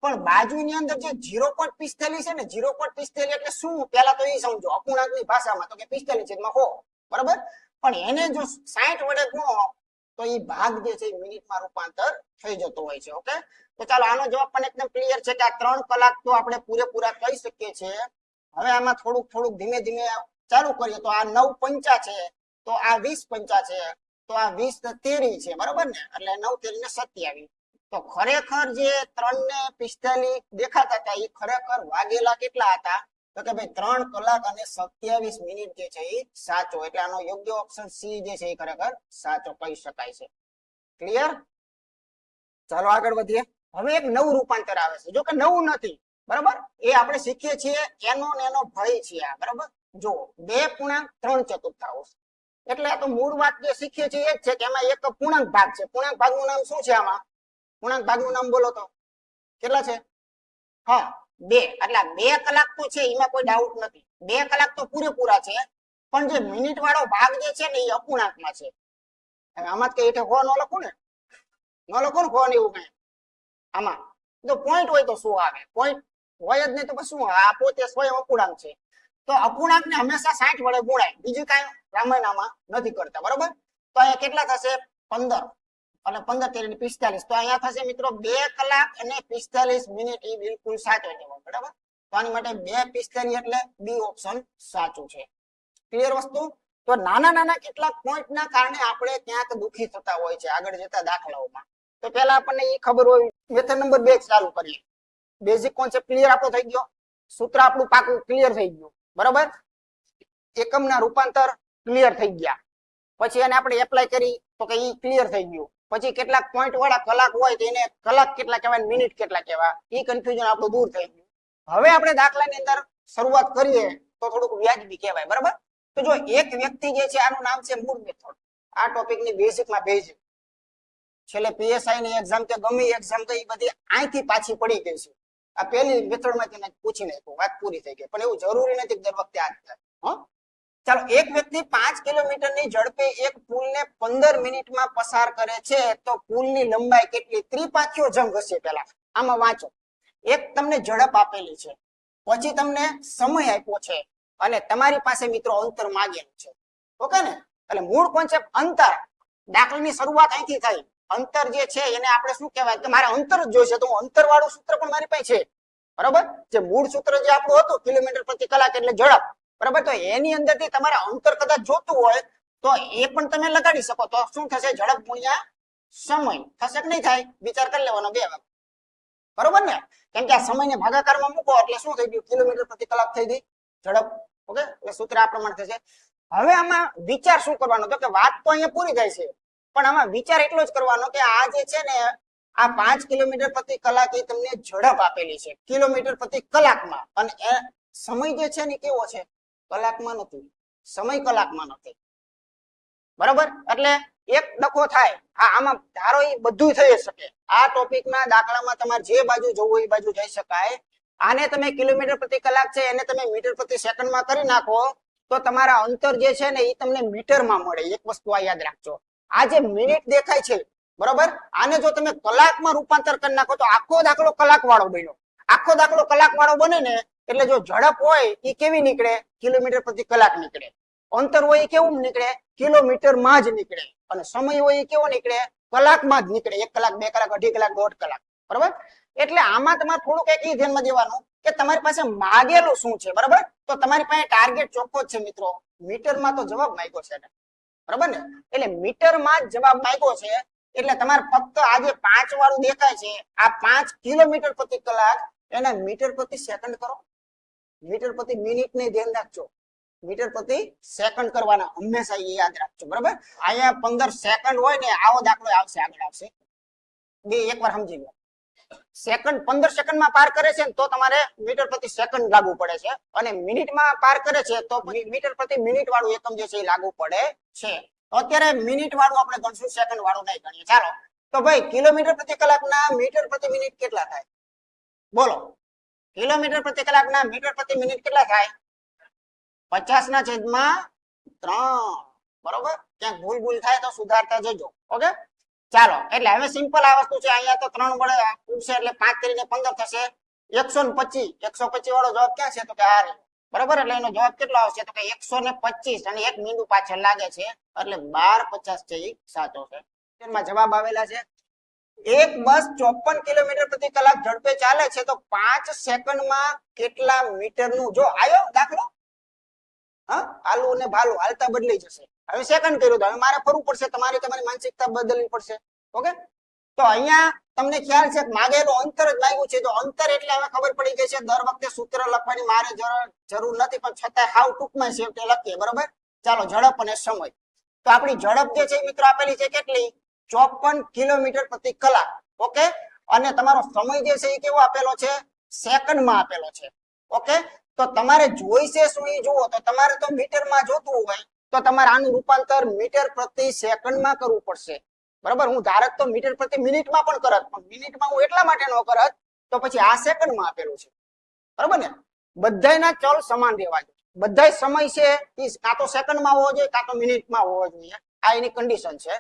પણ બાજુની અંદર જે 0.45 છે ને, 0.45 એટલે શું, પહેલા તો એ સમજો અપૂર્ણાંકની ભાષામાં, તો કે 45/100, બરાબર. પણ એને જો 60 વડે ગુણો તો એ ભાગ જે છે મિનિટમાં રૂપાંતર થઈ જતો હોય છે. ઓકે, તો ચાલો આનો જવાબ પણ એકદમ ક્લિયર છે કે આ 3 કલાક તો આપણે પૂરેપૂરા કહી શકીએ છીએ. હવે આમાં થોડુંક ધીમે ધીમે ચાલુ કરીએ. તો આ 9 પંચા છે, તો આ 20 પંચા છે, તો આ 20 તેરી છે, બરોબર ને. એટલે 9 તેરી ને 27. તો ખરેખર જે 3 ને 45 દેખાતા હતા એ ખરેખર વાગેલા કેટલા હતા, તો કે ભાઈ 3 કલાક અને 27 મિનિટ જે છે એ સાચો. એટલે આનો યોગ્ય ઓપ્શન સી જે છે એ ખરેખર સાચો કહી શકાય છે. ક્લિયર? ચાલો આગળ વધીએ. હવે એક નવું રૂપાંતર આવે છે, જો કે નવું નથી, બરાબર. એ આપણે શીખીએ છીએ, એનો ને એનો ભય છે આ, બરાબર. જો 2.3/4, એટલે આ તો મૂળ વાત જે શીખીએ છીએ એ જ છે કે એમાં એક પૂર્ણાંક ભાગ છે. પૂર્ણાંક ભાગનું નામ શું છે આમાં? પૂર્ણાંક ભાગનું નામ બોલો તો કેટલા છે? હા, 2. એટલે 2 કલાક તો છે, એમાં કોઈ ડાઉટ નથી. 2 કલાક તો પૂરેપૂરા છે, પણ જે મિનિટ વાળો ભાગ જે છે ને એ અપૂર્ણાંકમાં છે. આમાં જ કઈ હો ન લખું ને, ન લખો ને હો ને એવું કઈ. આમાં તો પોઈન્ટ હોય તો શું આવે? પોઈન્ટ હોય જ નહીં તો શું? આ પોતે સ્વયં અપૂર્ણાંક છે. તો અપૂર્ણાંકને હંમેશા 60 વડે ગુણાય, બીજું કાંઈ રામાયણમાં નથી કરતા, બરોબર. તો અહીંયા કેટલા થશે? 15. અને 15 તેરી 45 તો અહીંયા થશે મિત્રો 2 કલાક અને 45 મિનિટ. એ બિલકુલ સાચો જવાબ. બરાબર, તો આની માટે 2:45 એટલે બી ઓપ્શન સાચું છે. ક્લિયર વસ્તુ? તો નાના નાના કેટલાક પોઈન્ટ ના કારણે આપણે ક્યાંક દુખી થતા હોય છે આગળ જતા દાખલાઓમાં. તો પહેલા આપણને એ ખબર હોય. મેથડ નંબર 2 ચાલુ કરીએ. બેઝિક કોન્સેપ્ટ ક્લિયર આપણો થઈ ગયો, સૂત્ર આપણું પાકું ક્લિયર થઈ ગયું. બરાબર, એકમના રૂપાંતર ક્લિયર થઈ ગયા. પછી એને આપણે એપ્લાય કરી તો કે ઈ ક્લિયર થઈ ગયું. પછી કેટલાક પોઈન્ટ વાળા કલાક હોય તો એને કલાક કેટલા કહેવાય, મિનિટ કેટલા કહેવાય, એ કન્ફ્યુઝન આપણું દૂર થઈ ગયું. હવે આપણે દાખલાની અંદર શરૂઆત કરીએ તો થોડુંક વ્યાજબી કહેવાય. બરાબર, તો જો એક વ્યક્તિ જે છે આનું નામ છે મૂળ મેથડ. આ ટોપિકની બેઝિકમાં બેઝિક છેલ્લે પીએસઆઈ ની એક્ઝામ કે ગમે એક્ઝામ તો એ બધી અહીંથી પાછી પડી ગઈ છે. આ પહેલી મેથડમાંથી મેં પૂછી નાખ્યું, વાત પૂરી થઈ ગઈ. પણ એવું જરૂરી નથી દર વખતે આ થાય. હા, ચાલો, એક વ્યક્તિ 5 કિલોમીટરની ઝડપે એક પુલને 15 મિનિટમાં પસાર કરે છે તો પુલની લંબાઈ કેટલી? ત્રિપાંખીયો જંગ હશે. પેલા આમાં વાંચો. એક તમને ઝડપ આપેલી છે, પછી તમને સમય આપ્યો છે અને તમારી પાસે મિત્રો અંતર માંગેલું છે. ઓકે ને? એટલે મૂળ કોન્સેપ્ટ અંતર. દાખલાની શરૂઆત અહીંથી થઈ. અંતર જે છે એને આપણે શું કહેવાય કે મારે અંતર જ જોઈશે, તો અંતર વાળું સૂત્ર પણ મારી પાસે છે. બરાબર, જે મૂળ સૂત્ર જે આપણું હતું કિલોમીટર પ્રતિ કલાક એટલે ઝડપ. બરાબર, તો એની અંદરથી તમારે અંતર કદાચ જોતું હોય તો એ પણ તમે લગાડી શકો. તો શું થશે? ઝડપ ગુણ્યા સમય થશે કે નહીં થાય? વિચાર કરી લેવાનો 2 વાર. બરોબર ને? કેમ કે આ સમયને ભાગાકારમાં મૂકો એટલે શું થઈ ગયું? કિલોમીટર પ્રતિ કલાક થઈ ગઈ ઝડપ. ઓકે, એટલે સૂત્ર આ પ્રમાણે થશે. હવે આમાં વિચાર શું કરવાનો? તો કે વાત તો અહીંયા પૂરી થાય છે, પણ આમાં વિચાર એટલો જ કરવાનો કે આ જે છે ને આ 5 કિલોમીટર પ્રતિ કલાક એ તમને ઝડપ આપેલી છે કિલોમીટર પ્રતિ કલાકમાં, અને સમય જે છે ને કેવો છે? કલાકમાં નથી, સમય કલાકમાં નથી. બરાબર, એટલે એક ડખો થાય. હા, આમાં ધારો એ બધું થઈ શકે. આ ટોપિકના દાખલામાં તમારે જે બાજુ જવું એ બાજુ જઈ શકાય. આને તમે કિલોમીટર પ્રતિ કલાક છે એને તમે મીટર પ્રતિ સેકન્ડમાં કરી નાખો તો તમારા અંતર જે છે ને એ તમને મીટરમાં મળે. એક વસ્તુ આ યાદ રાખજો. આ જે મિનિટ દેખાય છે, બરોબર, આને જો તમે કલાકમાં રૂપાંતર કરી નાખો તો આખો દાખલો કલાક વાળો બન્યો. આખો દાખલો કલાક વાળો બને ને એટલે જો ઝડપ હોય એ કેવી નીકળે? કિલોમીટર પ્રતિ કલાક નીકળે. અંતર હોય એ કેવું નીકળે? કિલોમીટરમાં જ નીકળે. અને સમય હોય એ કેવો નીકળે? કલાકમાં જ નીકળે. 1 કલાક, 2 કલાક, 2.5 કલાક, 1.5 કલાક. બરોબર, એટલે આમાં તમારે થોડુંક એક એ ધ્યાનમાં દેવાનું કે તમારી પાસે માગેલું શું છે. બરાબર, તો તમારી પાસે ટાર્ગેટ ચોખ્ખો જ છે મિત્રો. મીટરમાં તો જવાબ માંગ્યો છે ને, બરાબર ને? એટલે મીટરમાં જ જવાબ માંગ્યો છે. એટલે તમારે ફક્ત આ જે 5 વાળું દેખાય છે આ 5 કિલોમીટર પ્રતિ કલાક એને મીટર પ્રતિ સેકન્ડ કરો. મીટર પ્રતિ મિનિટ ને ધ્યાન રાખજો. મીટર પ્રતિ સેકન્ડ કરવાના હંમેશા, એ યાદ રાખજો. બરાબર, અહીંયા 15 સેકન્ડ હોય ને આવો દાખલો આવશે, આગળ આવશે. બે એકવાર સમજી લો. સેકન્ડ 15 સેકન્ડમાં પાર કરે છે તો તમારે મીટર પ્રતિ સેકન્ડ લાગુ પડે છે, અને મિનિટમાં પાર કરે છે તો મીટર પ્રતિ મિનિટ વાળું એકમ જે છે એ લાગુ પડે છે. અત્યારે મિનિટ વાળું આપણે ગણશું, સેકન્ડ વાળું નહીં ગણીએ. ચાલો, તો ભાઈ કિલોમીટર પ્રતિ કલાકના મીટર પ્રતિ મિનિટ કેટલા થાય? બોલો, કિલોમીટર પ્રતિ કલાકના મીટર પ્રતિ મિનિટ કેટલા થાય? 50/3. બરોબર, ક્યાંક ભૂલ થાય તો સુધારતા જજો. ઓકે, ચાલો, એટલે હવે સિમ્પલ આ વસ્તુ છે. અહીંયા તો 3 વડે ઉડશે એટલે 5 કરીને 15 થશે 125. 125 વાળો જવાબ ક્યાં છે? તો કે આ. બરાબર, એટલે એનો જવાબ કેટલો આવશે? તો કે 125 અને એક બિંદુ પાછળ લાગે છે એટલે 1250 છે. એ સાચો છે. એમાં જવાબ આવેલા છે. એક બસ 54 કિલોમીટર પ્રતિ કલાક ઝડપે ચાલે છે તો 5 સેકન્ડમાં કેટલા મીટરનું? જો આયો દાખલો. હા, આલુ અને ભાલુ હાલતા બદલાઈ જશે. હવે સેકન્ડ કર્યું તો હવે મારે ફરવું પડશે, તમારી માનસિકતા બદલવી પડશે. ઓકે, તો અહીંયા તમને ખ્યાલ છે માગેલું અંતર જ માંગ્યું છે. તો અંતર એટલે હવે ખબર પડી ગઈ છે. દર વખતે સૂત્ર લખવાની મારે જરૂર નથી, પણ છતાં હાવ ટૂંકમાં છેવટે લખીએ. બરોબર, ચાલો, ઝડપ અને સમય. તો આપણી ઝડપ જે છે મિત્રો આપેલી છે કેટલી? 54 કિલોમીટર પ્રતિ કલાક. ઓકે, અને તમારો સમય જે છે એ કેવો આપેલો છે? સેકન્ડમાં આપેલો છે. ઓકે, તો તમારે જોઈશે શું એ જુઓ. તો તમારે તો મીટરમાં જોતું હોય તો તમારે આનું રૂપાંતર મીટર પ્રતિ સેકન્ડમાં કરવું પડશે. બરાબર, હું ધારક તો મીટર પ્રતિ મિનિટમાં પણ કરત, પણ મિનિટમાં હું એટલા માટે ન કરત તો પછી આ સેકન્ડમાં આપેલું છે. બરાબર ને? બધાયના ચલ સમાન રહેવા જોઈએ. બધાય સમય છે એ કાં તો સેકન્ડમાં હોવો જોઈએ કાં તો મિનિટમાં હોવો જોઈએ. આ એની કન્ડિશન છે.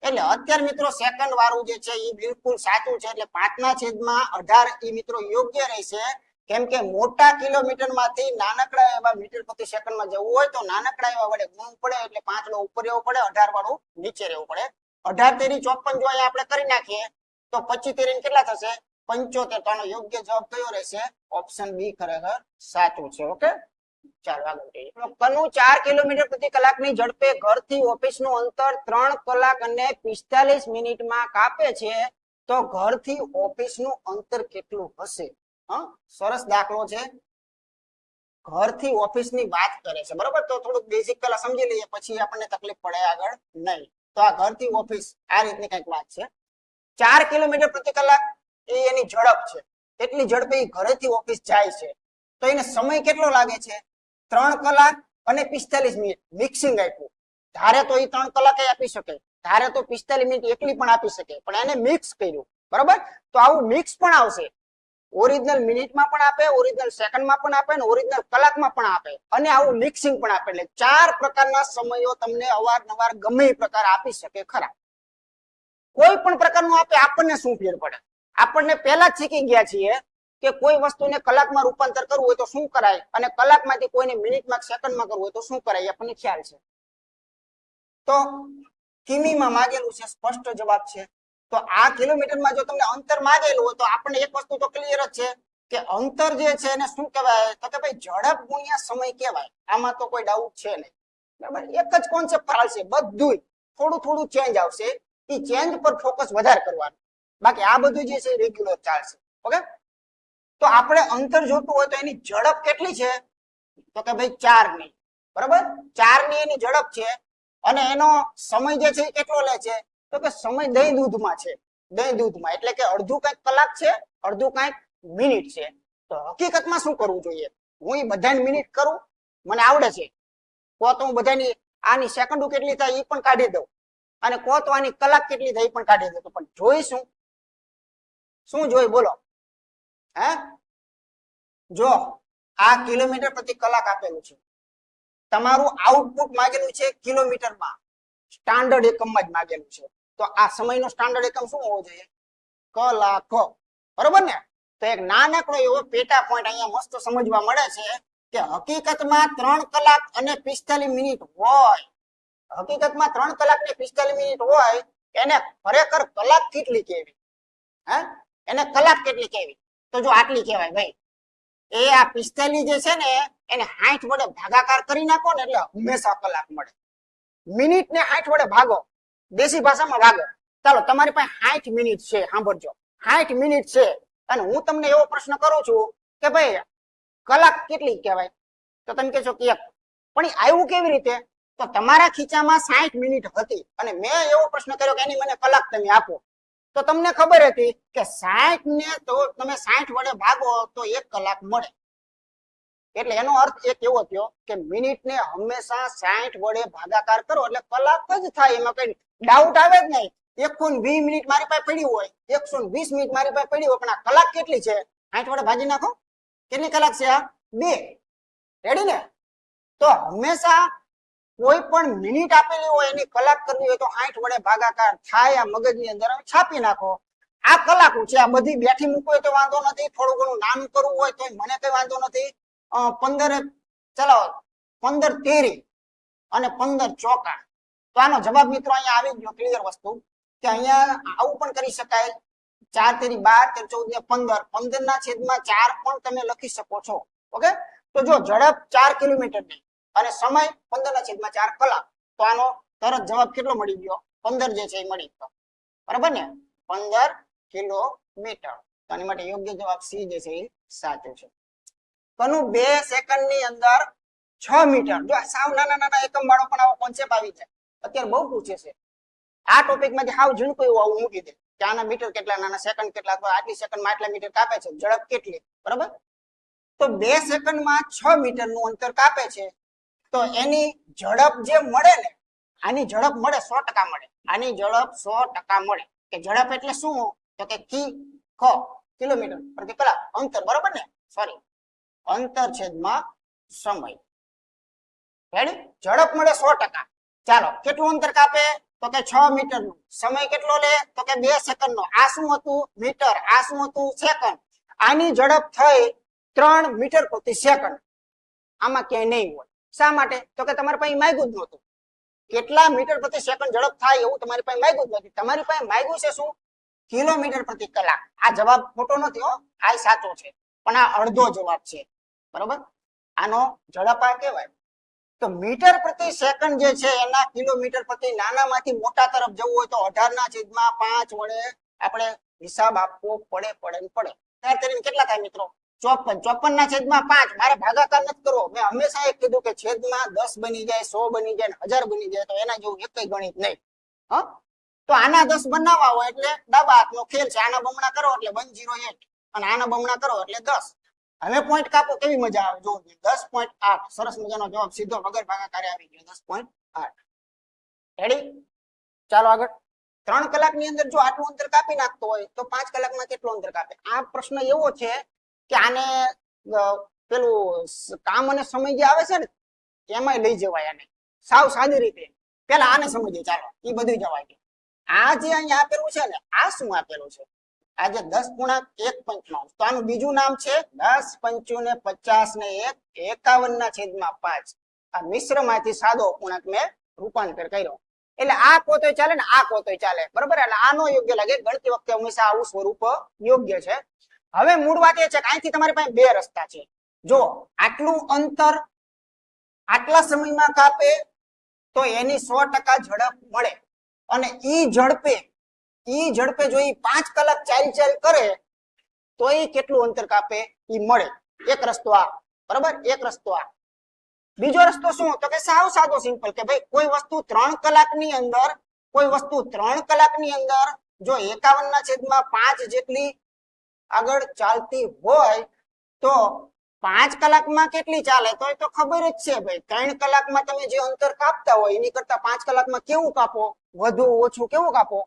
એટલે અત્યારે મિત્રો સેકન્ડ વાળું જે છે એ બિલકુલ સાચું છે. એટલે 5/18 એ મિત્રો યોગ્ય રહેશે. કેમ કે મોટા કિલોમીટર માંથી નાનકડા એવા મીટર પ્રતિ સેકન્ડમાં જવું હોય તો નાનકડા એવા વડે ગુણવું પડે. એટલે 5 નો ઉપર રહેવું પડે, 18 વાળું નીચે રહેવું પડે. 18 તેરી 54 જો અહીંયા આપણે કરી નાખીએ તો 25 તેરી કેટલા થશે 75. તો આનો યોગ્ય જવાબ કયો રહેશે ઓપ્શન બી ખરેખર સાચું છે. ઓકે, ચાલો આગળ જઈએ. કનુ 4 કિલોમીટર પ્રતિ કલાકની ઝડપે ઘરથી ઓફિસનું અંતર 3 કલાક અને 45 મિનિટમાં કાપે છે તો ઘરથી ઓફિસનું અંતર કેટલું હશે? હા, સરસ દાખલો છે. ઘરથી ઓફિસની વાત કરે છે, બરોબર? તો થોડુંક બેઝિક પહેલા સમજી લઈએ, પછી આપણને તકલીફ પડે આગળ નહીં. તો આ ઘરથી ઓફિસ આ રીતની કંઈક વાત છે. 4 કિલોમીટર પ્રતિ કલાક એ એની ઝડપ છે, એટલી ઝડપે ઘરેથી ઓફિસ જાય છે. તો એને સમય કેટલો લાગે છે? 3 કલાક અને 45 મિનિટ. મિક્સિંગ આપ્યું. ધારે તો એ 3 કલાકે આપી શકે, ધારે તો 45 મિનિટ એકલી પણ આપી શકે, પણ એને મિક્સ કર્યું, બરોબર? તો આવું મિક્સ પણ આવશે. ઓરિજિનલ મિનિટમાં પણ આપે, ઓરિજિનલ સેકન્ડમાં પણ આપે, અને ઓરિજિનલ કલાકમાં પણ આપે, અને આવું મિક્સિંગ પણ આપે. એટલે 4 પ્રકારના સમયો તમને અવારનવાર ગમે એ પ્રકાર આપી શકે ખરા. કોઈ પણ પ્રકારનું આપે, આપણને શું ફેર પડે? આપણને પહેલા જ શીખી ગયા છીએ કે કોઈ વસ્તુને કલાકમાં રૂપાંતર કરવું હોય તો શું કરાય, અને કલાકમાંથી કોઈને મિનિટમાં સેકન્ડમાં કરવું હોય તો શું કરાય, આપણને ખ્યાલ છે. તો કિમીમાં માંગેલું છે, સ્પષ્ટ જવાબ છે. તો આ કિલોમીટરમાં જો તમને અંતર માંગેલું હોય તો આપણને એક વસ્તુ તો ક્લિયર જ છે કે અંતર જે છે એને શું કહેવાય? તો કે ભાઈ ઝડપ ગુણ્યા સમય કહેવાય. આમાં તો કોઈ ડાઉટ છે નહીં, બરાબર? એક જ કોન્સેપ્ટ ચાલશે, બધું થોડું થોડું ચેન્જ આવશે. એ ચેન્જ પર ફોકસ વધારે કરવાનું, બાકી આ બધું જે છે રેગ્યુલર ચાલશે. ઓકે, તો આપણે અંતર જોતું હોય તો એની ઝડપ કેટલી છે? તો કે ભાઈ 4 ની, બરાબર? 4 ની એની ઝડપ છે, અને એનો સમય જે છે કેટલો લે છે? તો કે સમય દહીં દૂધમાં છે, દહીં દૂધમાં, એટલે કે અડધું કઈક કલાક છે, અડધું કઈક મિનિટ છે. તો હકીકતમાં શું કરવું જોઈએ? હું એ બધાની મિનિટ કરું, મને આવડે છે, કો તો હું બધાની આની સેકન્ડો કેટલી થાય એ પણ કાઢી દઉં, અને કો તો આની કલાક કેટલી થાય એ પણ કાઢી દઉં. પણ જોઈશું શું જોઈ બોલો? હે, જો આ કિલોમીટર પ્રતિ કલાક આપેલું છે, તમારું આઉટપુટ માંગેલું છે કિલોમીટરમાં, સ્ટાન્ડર્ડ એકમમાં જ માંગેલું છે. તો આ સમયનો સ્ટાન્ડર્ડ એકમ શું હોવો જોઈએ? કલાકો, બરોબર ને? તો એક નાનકડો એવો પેટા પોઈન્ટ અહીંયા મસ્ત સમજવા મળે છે કે હકીકતમાં 3 કલાક અને 45 મિનિટ હોય, હકીકતમાં 3 કલાક ને 45 મિનિટ હોય, એને ખરેખર કલાક કેટલી કહેવી? હે, એને કલાક કેટલી કહેવી? તો જો આટલી કહેવાય ભાઈ. એ આ 45 જે છે ને એને 60 વડે ભાગાકાર કરી નાખો ને એટલે હંમેશા કલાક મળે. મિનિટ ને 60 વડે ભાગો, દેશી ભાષામાં ભાગો. ચાલો, તમારી પાસે 60 મિનિટ છે, સાંભળજો, 60 મિનિટ છે, અને હું તમને એવો પ્રશ્ન કરું છું કે ભાઈ કલાક કેટલી કહેવાય? તો તમે કહેશો કે 1. પણ એ આવ્યું કેવી રીતે? તો તમારા ખીચામાં 60 મિનિટ હતી, અને મેં એવો પ્રશ્ન કર્યો કે એની મને કલાક તમે આપો. તો તમને ખબર હતી કે 60 ને તો તમે 60 વડે ભાગો તો 1 કલાક મળે. એટલે એનો અર્થ એક એવો થયો કે મિનિટ ને હંમેશા 60 વડે ભાગાકાર કરો એટલે કલાક જ થાય. એમાં કઈ ડાઉટ આવે જ નહીં. 120 મિનિટ મારી પાસે પડી હોય, 120 મિનિટ મારી પાસે પડી હોય, પણ આ કલાક કેટલી છે? 60 વડે ભાગી નાખો, કેટલી કલાક છે? આ 2. રેડી ને? તો હંમેશા કોઈ પણ મિનિટ આપેલી હોય એની કલાક કરવી હોય તો 60 વડે ભાગાકાર થાય. આ મગજની અંદર છાપી નાખો. આ કલાકો છે, આ બધી બેઠી મૂકવું હોય તો વાંધો નથી, થોડું ઘણું નાનું કરવું હોય તો મને કઈ વાંધો નથી. 15 ચલો 15 તેરી અને 15 ચોકા. તો આનો જવાબ મિત્રો અહીંયા આવી ગયો. ક્લિયર વસ્તુ કે અહીંયા આવું પણ કરી શકાય. 4 તેરી 12, 13 14 15 ના છેદમાં 4 પણ તમે લખી શકો છો. ઓકે, તો જો ઝડપ 4 કિલોમીટર ની અને સમય 15 ના છેદમાં 4 કલાક, તો આનો તરત જવાબ કેટલો મળી ગયો? 15 જે છે એ મળી ગયો, બરાબર ને? 15 કિલોમીટર. તો આની માટે યોગ્ય જવાબ સી જે છે એ સાચો છે. કનુ 2 સેકન્ડ ની અંદર 6 મીટર. જો સાવ નાના નાના એકમ વાળો પણ આવો કોન્સેપ્ટ આવી જાય. અત્યારે બહુ પૂછે છે આ ટોપિક માંથી. હાવ ઝીણકું એવું આવું મૂકી દે કે આના મીટર કેટલા, નાના સેકન્ડ કેટલા, અથવા આટલી સેકન્ડમાં આટલા મીટર કાપે છે, ઝડપ કેટલી, બરાબર? તો 2 સેકન્ડમાં 6 મીટર નું અંતર કાપે છે, તો એની ઝડપ જે મળે ને, આની ઝડપ મળે 100% મળે. આની ઝડપ 100% મળે. કે ઝડપ એટલે શું? તો કે કિલોમીટર પ્રતિ કલાક, અંતર, બરાબર ને? સોરી, અંતર છેદમાં સમય. રેડી? ઝડપ મળે 100%. ચાલો, કેટલું અંતર કાપે? તો કે 6 મીટર નું. સમય કેટલો લે? તો કે 2 સેકન્ડ નો. આ શું હતું? મીટર. આ શું હતું? સેકન્ડ. આની ઝડપ થઈ 3 મીટર પ્રતિ સેકન્ડ. આમાં ક્યાંય નહીં હોય. શા માટે? તો કે તમારે પાસે માંગ્યું જ નહોતું. કેટલા મીટર પ્રતિ સેકન્ડ ઝડપ થાય એવું તમારી પાસે માંગ્યું જ નથી. તમારી પાસે માંગ્યું છે શું? કિલોમીટર પ્રતિ કલાક. આ જવાબ ખોટો નથી હો, આ સાચો છે, પણ આ અડધો જવાબ છે. બરોબર, આનો ઝડપ આ કહેવાય. તો મીટર પ્રતિ સેકન્ડ જે છે એના કિલોમીટર પ્રતિ નાનામાંથી મોટા તરફ જવું હોય તો 18/5 વડે આપણે હિસાબ આપવો પડે. ત્યારે કરીને કેટલા થાય મિત્રો? 54. 54/5. મારે ભાગાકાર નથી કરવો. મેં હંમેશા એક કીધું કે છેદમાં 10 બની જાય, 100 બની જાય, 1000 બની જાય તો એના જેવું એકય ગણિત નહીં. હા, તો આના 10 બનાવવા હોય એટલે ડાબા હાથનો ખેલ છે. આના બમણા કરો એટલે 108 અને આના બમણા કરો એટલે 10. હવે પોઈન્ટ કાપો, કેવી મજા આવે જો. 10.8. સરસ મજાનો જવાબ સીધો વગર ભાગાકારે આવી ગયો. 10.8. રેડી? ચાલો આગળ. 3 કલાકની અંદર જો આટલું અંતર કાપી નાખતો હોય તો 5 કલાકમાં કેટલું અંતર કાપે? આ પ્રશ્ન એવો છે કે આને પેલું કામ અને સમય જે આવે છે ને એમાંય લઈ જવાય. આને સાવ સાદી રીતે પેલા આને સમજીએ. ચાલો, એ બધું જવાય. આ જે અહીંયા આપેલું છે ને, આ શું આપેલું છે? આ જે 10.1 તો આનું બીજું નામ છે 10 5 ને 50 ને 1 51/5. આ મિશ્રમાંથી સાદો પૂર્ણાંક મેં રૂપાંતર કર્યો. એટલે આ કોતોય ચાલે ને આ કોતોય ચાલે. બરોબર, એટલે આનો યોગ્ય લાગે. ગણતી વખતે હંમેશા આવું સ્વરૂપ યોગ્ય છે. હવે મૂળ વાત એ છે કે અહીંથી તમારી પાસે બે રસ્તા છે. જો આટલું અંતર આટલા સમયમાં કાપે તો એની 100% ઝડપ મળે. અને ઈ ઝડપે જો ઈ 5 કલાક ચાલી કરે તો એ કેટલું અંતર કાપે ઈ મળે. એક રસ્તો આ. બરાબર, એક રસ્તો આ. બીજો રસ્તો શું? તો કે સાવ સાદો સિમ્પલ કે ભાઈ કોઈ વસ્તુ 3 કલાકની અંદર જો 51/5 જેટલી આગળ ચાલતી હોય તો 5 કલાકમાં કેટલી ચાલે? તો એ તો ખબર જ છે ભાઈ. 3 કલાકમાં તમે જે અંતર કાપતા હોય એની કરતા 5 કલાકમાં કેવું કાપો? વધુ ઓછું કેવું કાપો?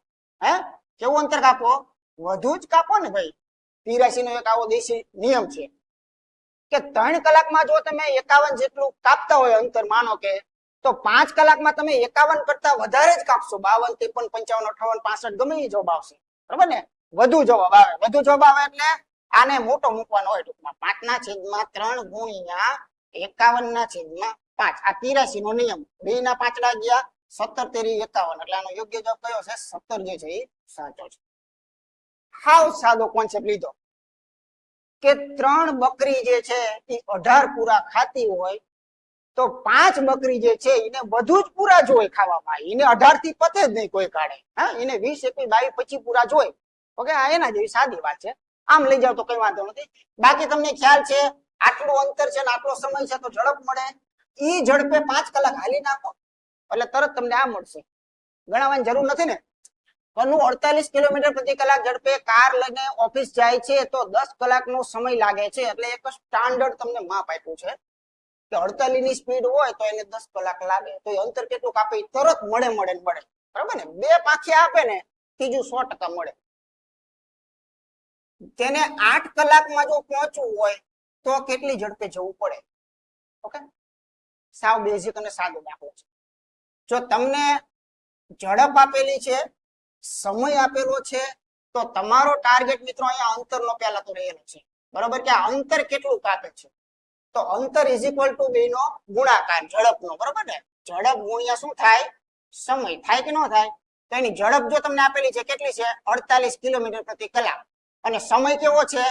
કેવું અંતર કાપો? વધુ જ કાપો ને ભાઈ. 83 નો એક આવો દેશી નિયમ છે કે 3 કલાકમાં જો તમે 51 જેટલું કાપતા હોય અંતર માનો કે, તો 5 કલાકમાં તમે 51 કરતા વધારે જ કાપશો. 52 53 55 58 65 ગમે એ જવાબ આવશે. બરાબર ને? વધુ જવાબ આવે. વધુ જવાબ આવે એટલે આને મોટો મૂકવાનો હોય. ટૂંકમાં 5/3 ગુણ્યા 51/5. આ 83 નો નિયમ. 2 ના 5 ગયા 17 તેરી 51. એટલે આનો યોગ્ય જવાબ કયો છે? 17 જે છે એ સાચો છે. હાવ સાદો કોન્સેપ્ટ લીધો કે 3 બકરી જે છે એ 18 પૂરા ખાતી હોય તો 5 બકરી જે છે એને બધું જ પૂરા જોઈ ખાવામાં. એને 18 થી પતે જ નહીં કોઈ કાળે. એને 20 21 22 25 પૂરા જોઈ. ઓકે, આ એના જેવી સાદી વાત છે. આમ લઈ જાવ તો કઈ વાંધો નથી. બાકી તમને ખ્યાલ છે આટલું અંતર છે ને આટલો સમય છે તો ઝડપ મળે. ઈ ઝડપે 5 કલાક હાલી નાખો એટલે તરત તમને આ મળશે. ગણાવવાની જરૂર નથી ને. 48 કિલોમીટર પ્રતિ કલાક ઝડપે કાર લઈને ઓફિસ જાય છે તો 10 કલાકનો સમય લાગે છે. એટલે એક સ્ટાન્ડર્ડ તમને માપ આપ્યું છે કે 48 ની સ્પીડ હોય તો એને 10 કલાક લાગે. તો એ અંતર કેટલું કાપે? તરત મળે. બરાબર ને? બે પાંખિયા આપે ને ત્રીજું 100% મળે. તેને 8 કલાકમાં જો પહોંચવું હોય તો કેટલી ઝડપે જવું પડે? ઓકે, સાવ બેઝિક અને સાદો દાખલો છે. જો તમને ઝડપ આપેલી છે, સમય આપેલો છે, તો તમારો ટાર્ગેટ મિત્રો અહીંયા અંતરનો પહેલા તો રહેલો છે. બરોબર, કે આ અંતર કેટલું કાપે છે? તો અંતર ઇઝ ઇક્વલ ટુ બેનો ગુણાકાર ઝડપનો. બરોબર ને? ઝડપ ગુણ્યા શું થાય? સમય. થાય કે ન થાય? તો એની ઝડપ જો તમને આપેલી છે કેટલી છે? 48 કિલોમીટર પ્રતિ કલાક. અને સમય કેવો છે?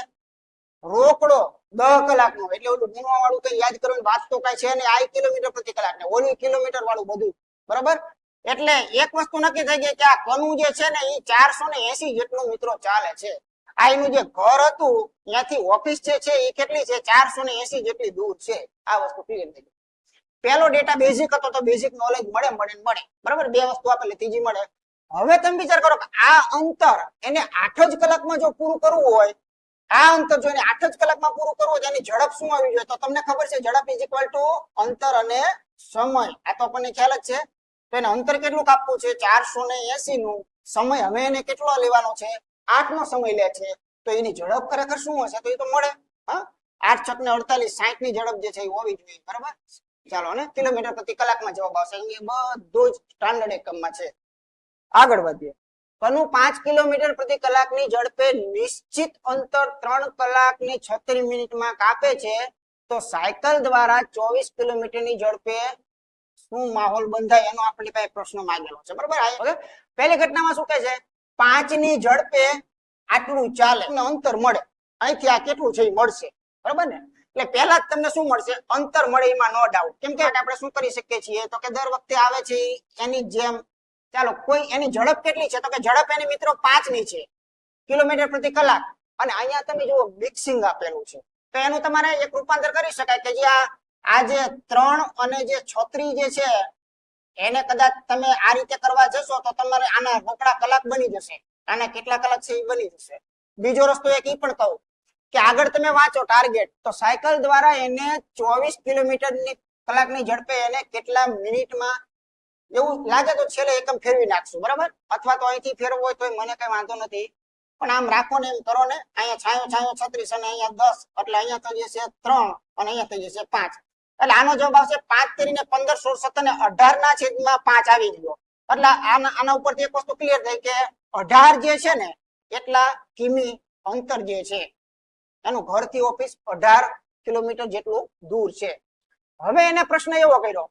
રોકડો 10 કલાકનો. એટલે ઓલું ગુણવા વાળું કઈ યાદ કરવાની વાત તો કઈ છે ને. આ કિલોમીટર પ્રતિ કલાક ને ઓલું કિલોમીટર વાળું બધું. બરાબર, એટલે એક વસ્તુ નક્કી થઈ ગઈ કે આ કનું જે છે ને એ 480 જેટલું મિત્રો ચાલે છે. આ એનું જે ઘર હતું ત્યાંથી ઓફિસ જે છે એ કેટલી છે? 480 જેટલી દૂર છે. આ વસ્તુ ક્લિયર થઈ ગઈ. પહેલો ડેટા બેઝિક હતો તો બેઝિક નોલેજ મળે. બરાબર, બે વસ્તુ આપેલી, ત્રીજી મળે. હવે તમે વિચાર કરો કે આ અંતર એને 8 જ કલાકમાં જો પૂરું કરવું હોય, આ અંતર જો એને 8 જ કલાકમાં પૂરું કરવું હોય એની ઝડપ શું આવી જોઈએ? તો તમને ખબર છે ઝડપ ઇઝ ઇક્વલ ટુ અંતર અને સમય. આ તો આપણને ખ્યાલ જ છે. તો એને અંતર કેટલું કાપવું છે? 480 નું. સમય હવે એને કેટલો લેવાનો છે? 8 નો સમય લે છે. તો એની ઝડપ ખરેખર શું હશે? તો એ તો મળે. 8 × 48 60 ની ઝડપ જે છે એ હોવી જોઈએ. બરાબર, ચાલો. અને કિલોમીટર પ્રતિ કલાકમાં જવાબ આવશે. અહીંયા બધું જ સ્ટાન્ડર્ડ એકમમાં છે. આગળ વધીએ. કનું 5 કિલોમીટર પ્રતિ કલાકની ઝડપે નિશ્ચિત અંતર 3 કલાક ને 36 મિનિટમાં કાપે છે તો સાયકલ દ્વારા 24 કિલોમીટરની ઝડપે શું માહોલ બંધાય એનો આપણી પાસે પ્રશ્ન માંગેલો છે, બરોબર. હવે પહેલી ઘટનામાં શું કહે છે, 5 ની ઝડપે આટલું ચાલે અને અંતર મળે, અહીંથી આ કેટલું છે એ મળશે, બરોબર ને. એટલે પહેલા જ તમને શું મળશે, અંતર મળે, એમાં નો ડાઉટ. કેમ કે આપણે શું કરી શકીએ છીએ, તો કે દર વખતે આવે છે એની જેમ, ચાલો કોઈ એની ઝડપ કેટલી છે, તો કે ઝડપ એની મિત્રો 5 ની છે, કિલોમીટર પ્રતિ કલાક. અને અહીંયા તમે જુઓ મિક્સિંગ આપેલું છે, તો એનું તમારે એક રૂપાંતર કરી શકાય કે જે આ જે 3 અને જે 36 જે છે એને કદાચ તમે આ રીતે કરવા જશો તો તમારે આના રોકડા કલાક બની જશે, આના કેટલા કલાક છે એ બની જશે. બીજો રસ્તો એક ઈ પણ કહું કે આગળ તમે વાંચો ટાર્ગેટ, તો સાયકલ દ્વારા એને 24 કિલોમીટર ની કલાકની ઝડપે એને કેટલા મિનિટમાં એવું લાગે તો છેલ્લે એકમ ફેરવી નાખશું, બરાબર. અથવા તો અહીંથી ફેરવો હોય તો મને કઈ વાંધો નથી, પણ આમ રાખો ને, એમ કરો ને. અહીંયા છાયો છાયો 36 અને અહીંયા 10, એટલે અહીંયા થઈ જશે 3 અને અહીંયા થઈ જશે 5. એટલે આનો જવાબ આવશે 5 કરીને 15 16 17 ને 18 ના છેદમાં 5 આવી ગયો. એટલે આના ઉપરથી એક વસ્તુ ક્લિયર થઈ કે 18 જે છે ને એટલા કિમી અંતર જે છે એનું ઘરથી ઓફિસ 18 કિલોમીટર જેટલું દૂર છે. હવે એને પ્રશ્ન એવો કર્યો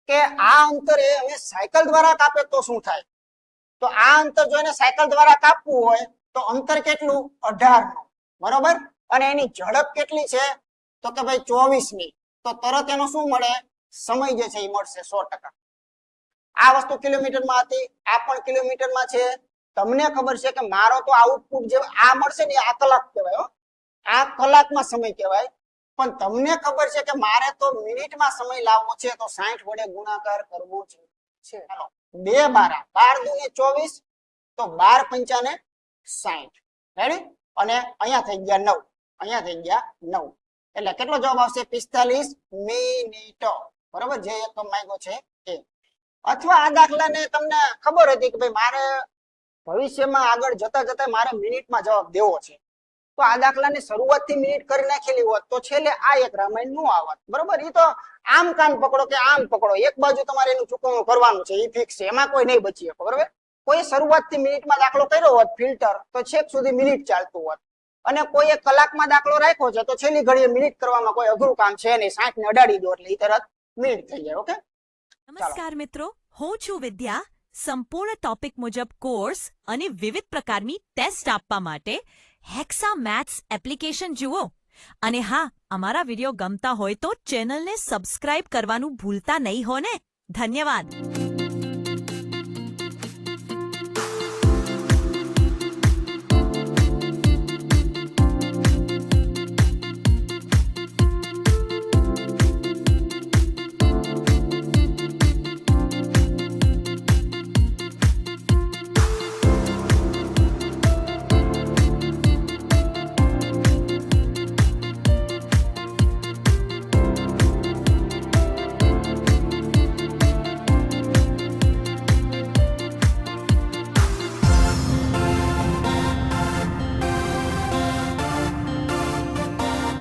કે આ અંતરે અમે સાયકલ દ્વારા કાપે તો શું થાય. તો આ અંતર જો એને સાયકલ દ્વારા કાપવું હોય તો અંતર કેટલું, 18 નું, બરોબર. અને એની ઝડપ કેટલી છે, તો કે ભાઈ 24 ની. તો તરત એનો શું મળે, સમય જે છે એ મળશે 100%. આ વસ્તુ કિલોમીટરમાં હતી, આ પણ કિલોમીટરમાં છે. તમને ખબર છે કે મારો તો આઉટપુટ જે આ મળશે ને આ કલાક કહેવાય, આ કલાકમાં સમય કહેવાય. પણ તમને ખબર છે કે મારે તો મિનિટમાં સમય લાવવો છે, તો 60 વડે ગુણાકાર કરવો છે. ચાલો 2 12 12 દુ 24, તો 12 પંચા 60, રેડી. અને અહીંયા થઈ ગયા 9, અહીંયા થઈ ગયા 9, એટલે કેટલો જવાબ આવશે, 45 મિનિટો, બરોબર. જે એકમ માંગ્યો છે એ. અથવા આ દાખલાને તમને ખબર હતી કે ભાઈ મારે ભવિષ્યમાં આગળ જતા જતા મારે મિનિટમાં જવાબ દેવો છે, તો આ દાખલાની શરૂઆતથી મિનિટ કરી નાખેલી હોત તો છેલ્લે આ એક રામાયણ નું આવત, બરોબર. એ તો આમ કાન પકડો કે આમ પકડો, એક બાજુ તમારે એનું ચૂકવણું કરવાનું છે, એ ફિક્સ છે, એમાં કોઈ નહીં બચી શકે, બરોબર. કોઈ શરૂઆતથી મિનિટમાં દાખલો કર્યો હોત ફિલ્ટર, તો છેક સુધી મિનિટ ચાલતું હોત. અને કોઈ એક કલાકમાં દાખલો રાખ્યો છે તો છેલ્લી ઘડીએ મિનિટ કરવામાં કોઈ અઘરું કામ છે નહીં, 60 ને અડાડી દો એટલે એ તરત મિનિટ થઈ જાય. ઓકે. નમસ્કાર મિત્રો, હું છું વિદ્યા. સંપૂર્ણ ટોપિક મુજબ કોર્સ અને વિવિધ પ્રકારની ટેસ્ટ આપવા માટે હેક્સા મેથ્સ એપ્લિકેશન જુઓ. અને હા, અમારા વિડીયો ગમતા હોય તો ચેનલને સબસ્ક્રાઇબ કરવાનું ભૂલતા નહીં હો ને. ધન્યવાદ.